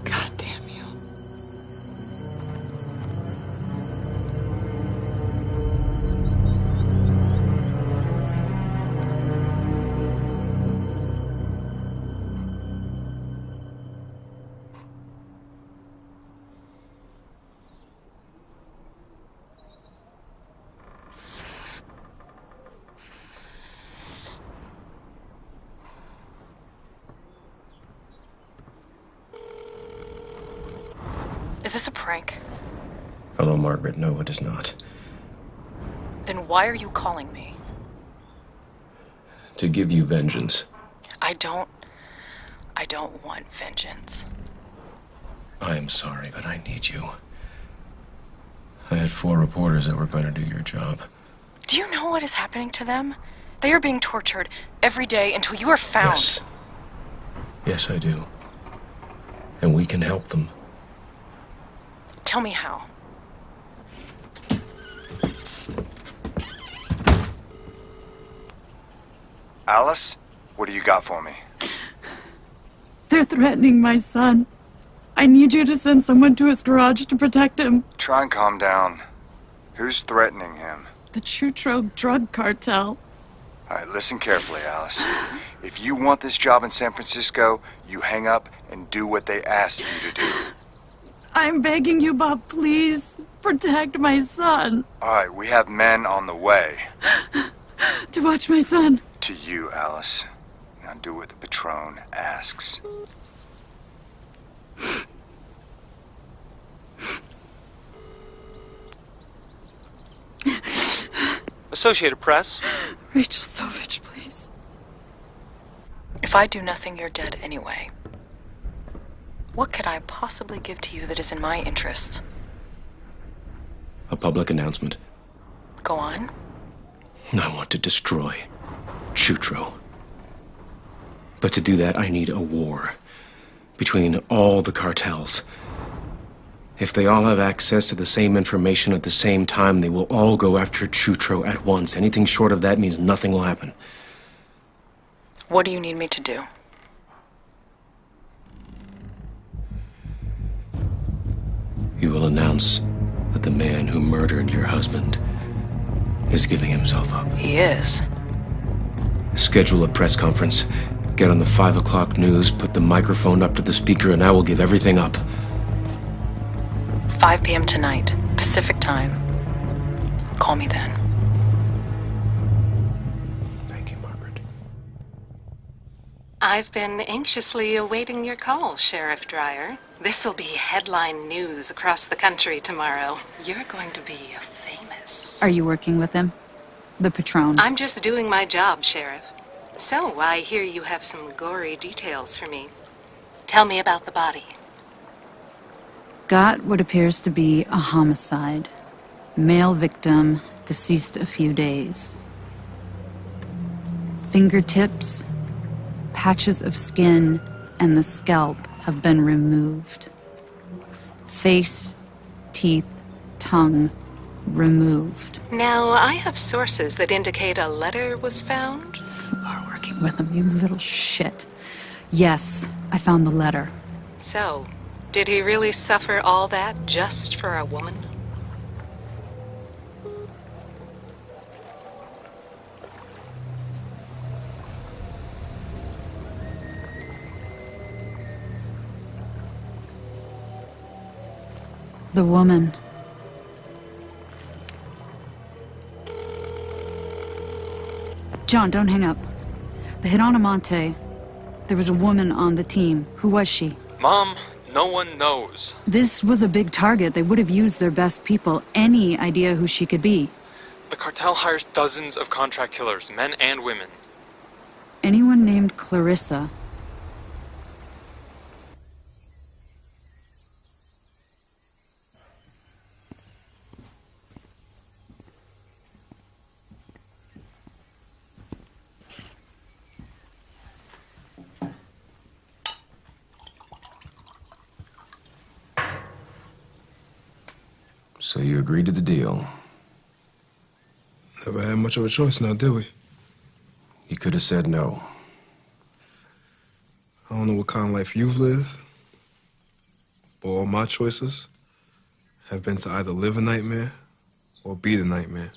God damn you. Is this a prank? Hello, Margaret. No, it is not. Then why are you calling me? To give you vengeance. I don't want vengeance. I am sorry, but I need you. I had 4 reporters that were going to do your job. Do you know what is happening to them? They are being tortured every day until you are found. Yes. Yes, I do. And we can help them. Tell me how. Alice, what do you got for me? They're threatening my son. I need you to send someone to his garage to protect him. Try and calm down. Who's threatening him? The Chutro drug cartel. All right, listen carefully, Alice. If you want this job in San Francisco, you hang up and do what they asked you to do. I'm begging you, Bob, please. Protect my son. All right, we have men on the way. To watch my son. To you, Alice. Now do what the Patron asks. Associated Press. Rachel Sovich, please. If I do nothing, you're dead anyway. What could I possibly give to you that is in my interests? A public announcement. Go on. I want to destroy Chutro. But to do that, I need a war between all the cartels. If they all have access to the same information at the same time, they will all go after Chutro at once. Anything short of that means nothing will happen. What do you need me to do? You will announce that the man who murdered your husband is giving himself up. He is. Schedule a press conference. Get on the 5 o'clock news, put the microphone up to the speaker, and I will give everything up. 5 p.m. tonight, Pacific time. Call me then. Thank you, Margaret. I've been anxiously awaiting your call, Sheriff Dreyer. This'll be headline news across the country tomorrow. You're going to be famous. Are you working with him? The Patron. I'm just doing my job, Sheriff. So, I hear you have some gory details for me. Tell me about the body. Got what appears to be a homicide. Male victim, deceased a few days. Fingertips, patches of skin, and the scalp have been removed. Face, teeth, tongue, removed. Now, I have sources that indicate a letter was found. You are working with him, you little shit. Yes, I found the letter. So, did he really suffer all that just for a woman? The woman. John, don't hang up. The hit on Amante. There was a woman on the team. Who was she? Mom, no one knows. This was a big target. They would have used their best people. Any idea who she could be? The cartel hires dozens of contract killers, men and women. Anyone named Clarissa? So you agreed to the deal. Never had much of a choice now, did we? You could have said no. I don't know what kind of life you've lived, but all my choices have been to either live a nightmare or be the nightmare.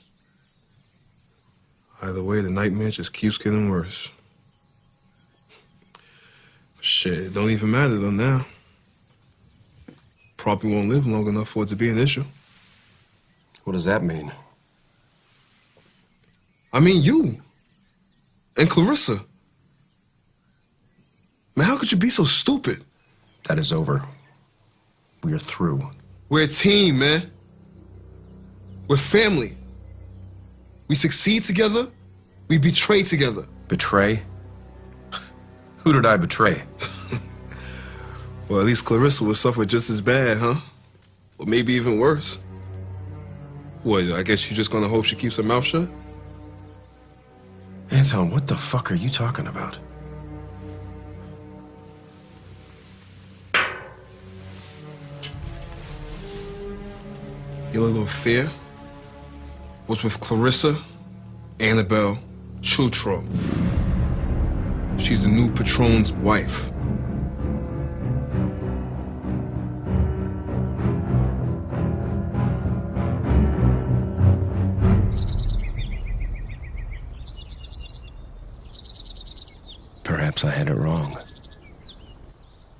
Either way, the nightmare just keeps getting worse. Shit, it don't even matter though now. Probably won't live long enough for it to be an issue. What does that mean? I mean you. And Clarissa. Man, how could you be so stupid? That is over. We are through. We're a team, man. We're family. We succeed together. We betray together. Betray? Who did I betray? Well, at least Clarissa will suffer just as bad, huh? Or maybe even worse. What, I guess you're just gonna hope she keeps her mouth shut? Anton, what the fuck are you talking about? Your little affair was with Clarissa Annabelle Chutro. She's the new Patron's wife. Perhaps I had it wrong.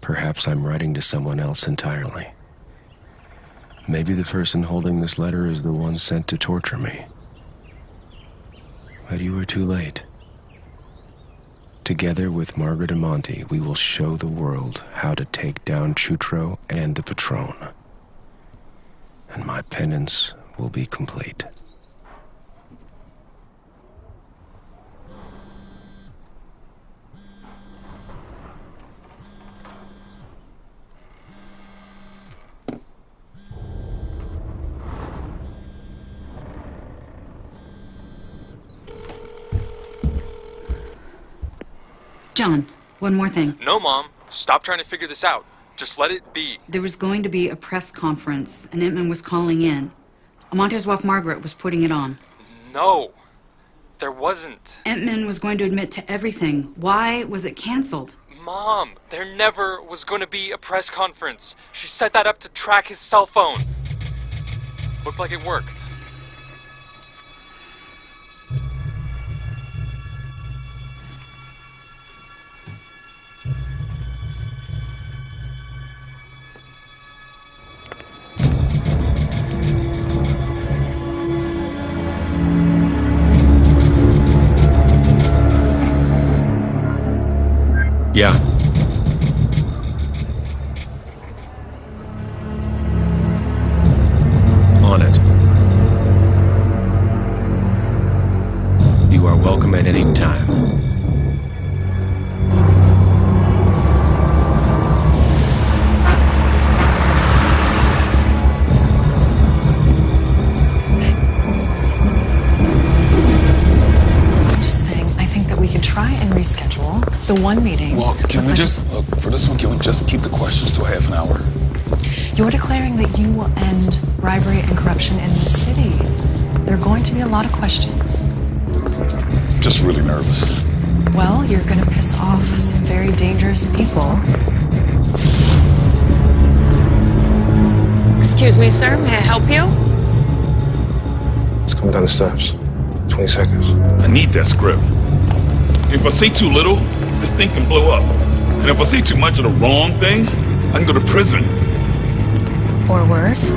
Perhaps I'm writing to someone else entirely. Maybe the person holding this letter is the one sent to torture me. But you were too late. Together with Margaret and Monty, we will show the world how to take down Chutro and the Patron. And my penance will be complete. John, one more thing. No, Mom. Stop trying to figure this out. Just let it be. There was going to be a press conference, and Entman was calling in. Amante's wife, Margaret, was putting it on. No. There wasn't. Entman was going to admit to everything. Why was it canceled? Mom, there never was going to be a press conference. She set that up to track his cell phone. Looked like it worked. Yeah. On it. You are welcome at any time. Just saying, I think that we could try and reschedule the one meeting. Well, can we just, look, for this one, can we just keep the questions to a half an hour? You're declaring that you will end bribery and corruption in this city. There are going to be a lot of questions. Just really nervous. Well, you're going to piss off some very dangerous people. Excuse me, sir. May I help you? It's coming down the steps. 20 seconds. I need that script. If I say too little, this thing can blow up. And if I say too much of the wrong thing, I can go to prison. Or worse.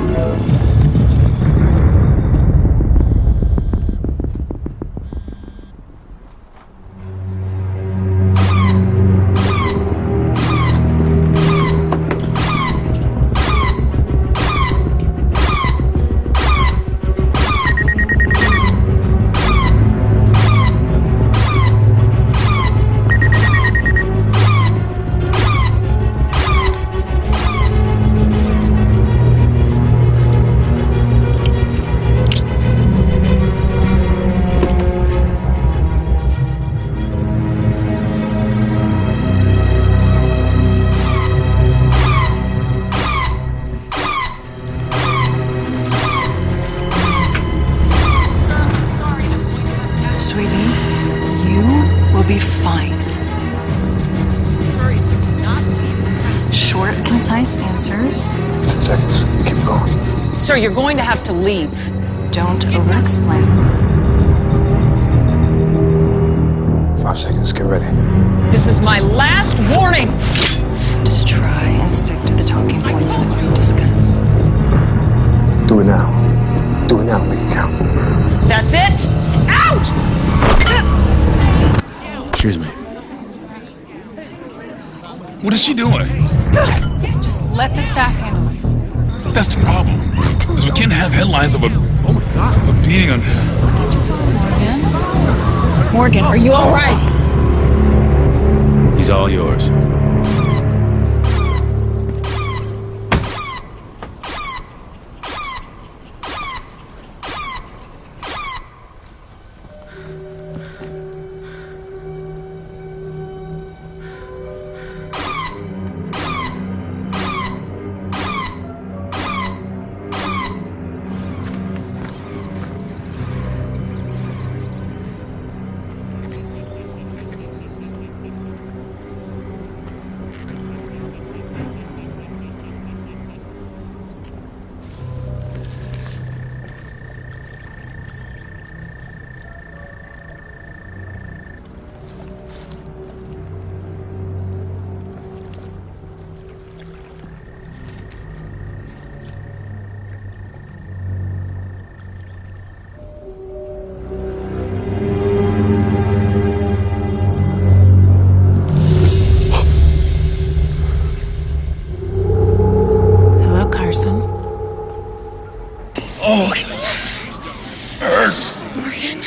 Fine. Sir, if you do not leave the house... Short, concise answers. 10 seconds. Keep going. Sir, you're going to have to leave. Don't over-explain. 5 seconds. Get ready. This is my last warning! Just try and stick to the talking points that we discuss. Do it now. Do it now. Make it count. That's it! Out! Excuse me. What is she doing? Just let the staff handle it. That's the problem. Is we can't have headlines of a beating on. Morgan, are you all right? He's all yours. Oh, hurts. Morgan.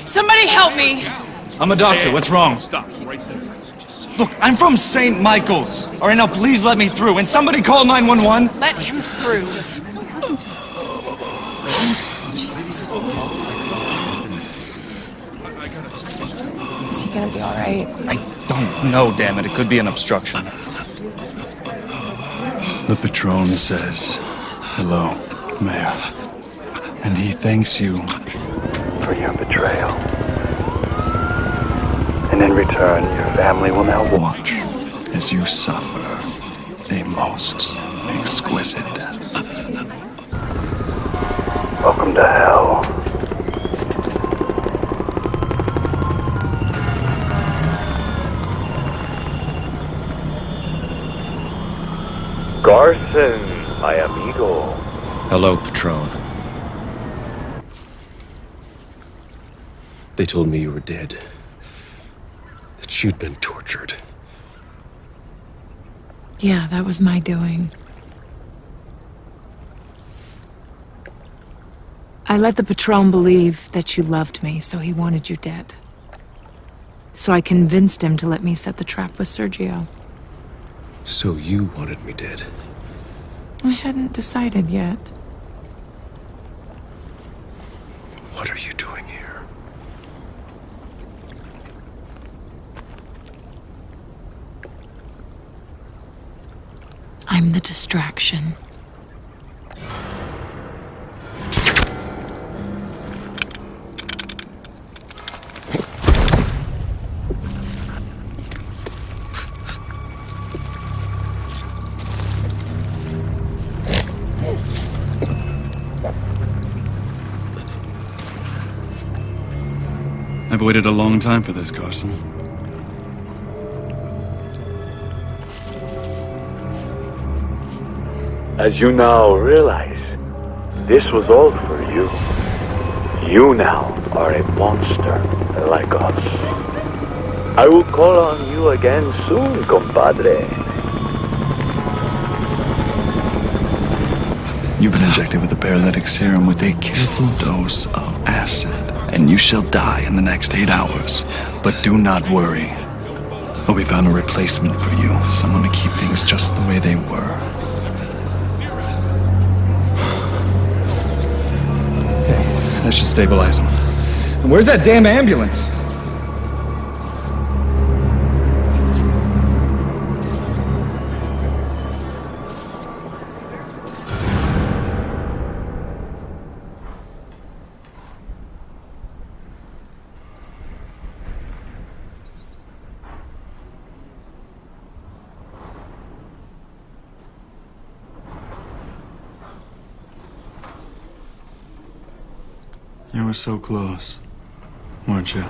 Somebody help me. I'm a doctor. What's wrong? Stop right there. Look, I'm from St. Michael's. All right, now please let me through. And somebody call 911. Let him through. Jesus. Is he gonna be all right? I don't know, damn it. It could be an obstruction. The patron says, "Hello, Mayor." And he thanks you for your betrayal. And in return, your family will now watch as you suffer a most exquisite death. Welcome to hell. Garson, my amigo. Hello, Patron. They told me you were dead. That you'd been tortured. Yeah, that was my doing. I let the Patron believe that you loved me, so he wanted you dead. So I convinced him to let me set the trap with Sergio. So you wanted me dead? I hadn't decided yet. What are you doing here? I'm the distraction. I've waited a long time for this, Carson. As you now realize, this was all for you. You now are a monster like us. I will call on you again soon, compadre. You've been injected with a paralytic serum with a careful dose of acid, and you shall die in the next 8 hours. But do not worry. We found a replacement for you, someone to keep things just the way they were. Okay, that should stabilize him. And where's that damn ambulance? You were so close, weren't you?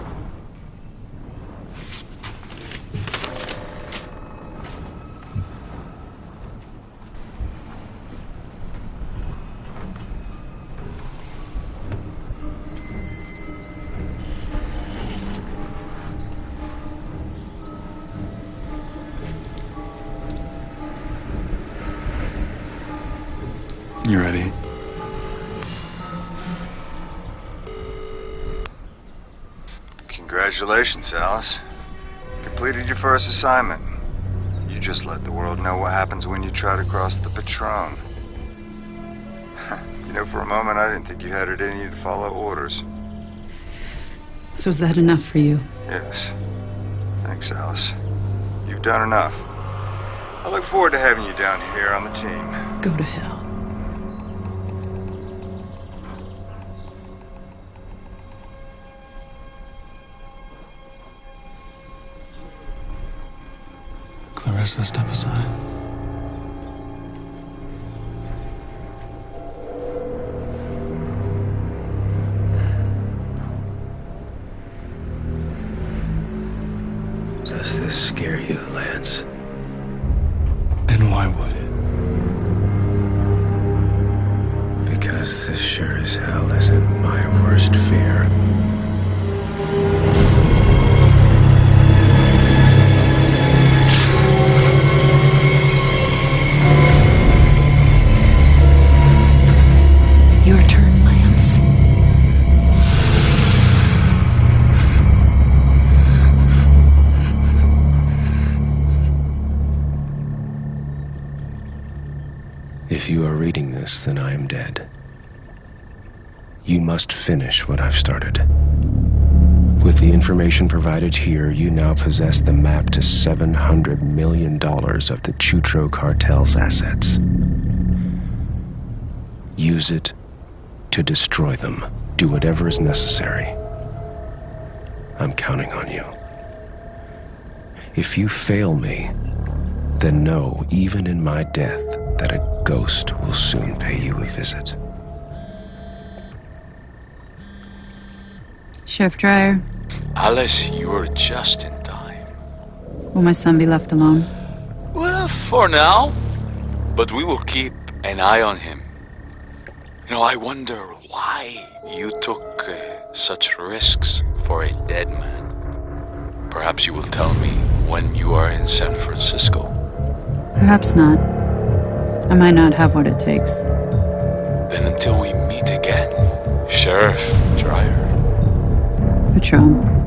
You ready? Congratulations, Alice. Completed your first assignment. You just let the world know what happens when you try to cross the Patron. You know, for a moment I didn't think you had it in you to follow orders. So is that enough for you? Yes. Thanks, Alice. You've done enough. I look forward to having you down here on the team. Go to hell. Clarissa, step aside. Does this scare you, Lance? And why would it? Because this sure as hell isn't my worst fear. Your turn, Lance. If you are reading this, then I am dead. You must finish what I've started. With the information provided here, you now possess the map to $700 million of the Chutro cartel's assets. Use it to destroy them. Do whatever is necessary. I'm counting on you. If you fail me, then know, even in my death, that a ghost will soon pay you a visit. Sheriff Dreyer, Alice, you were just in time. will my son be left alone? Well, for now. But we will keep an eye on him. You know, I wonder why you took such risks for a dead man. Perhaps you will tell me when you are in San Francisco. Perhaps not. I might not have what it takes. Then until we meet again, Sheriff Dreyer. Patron.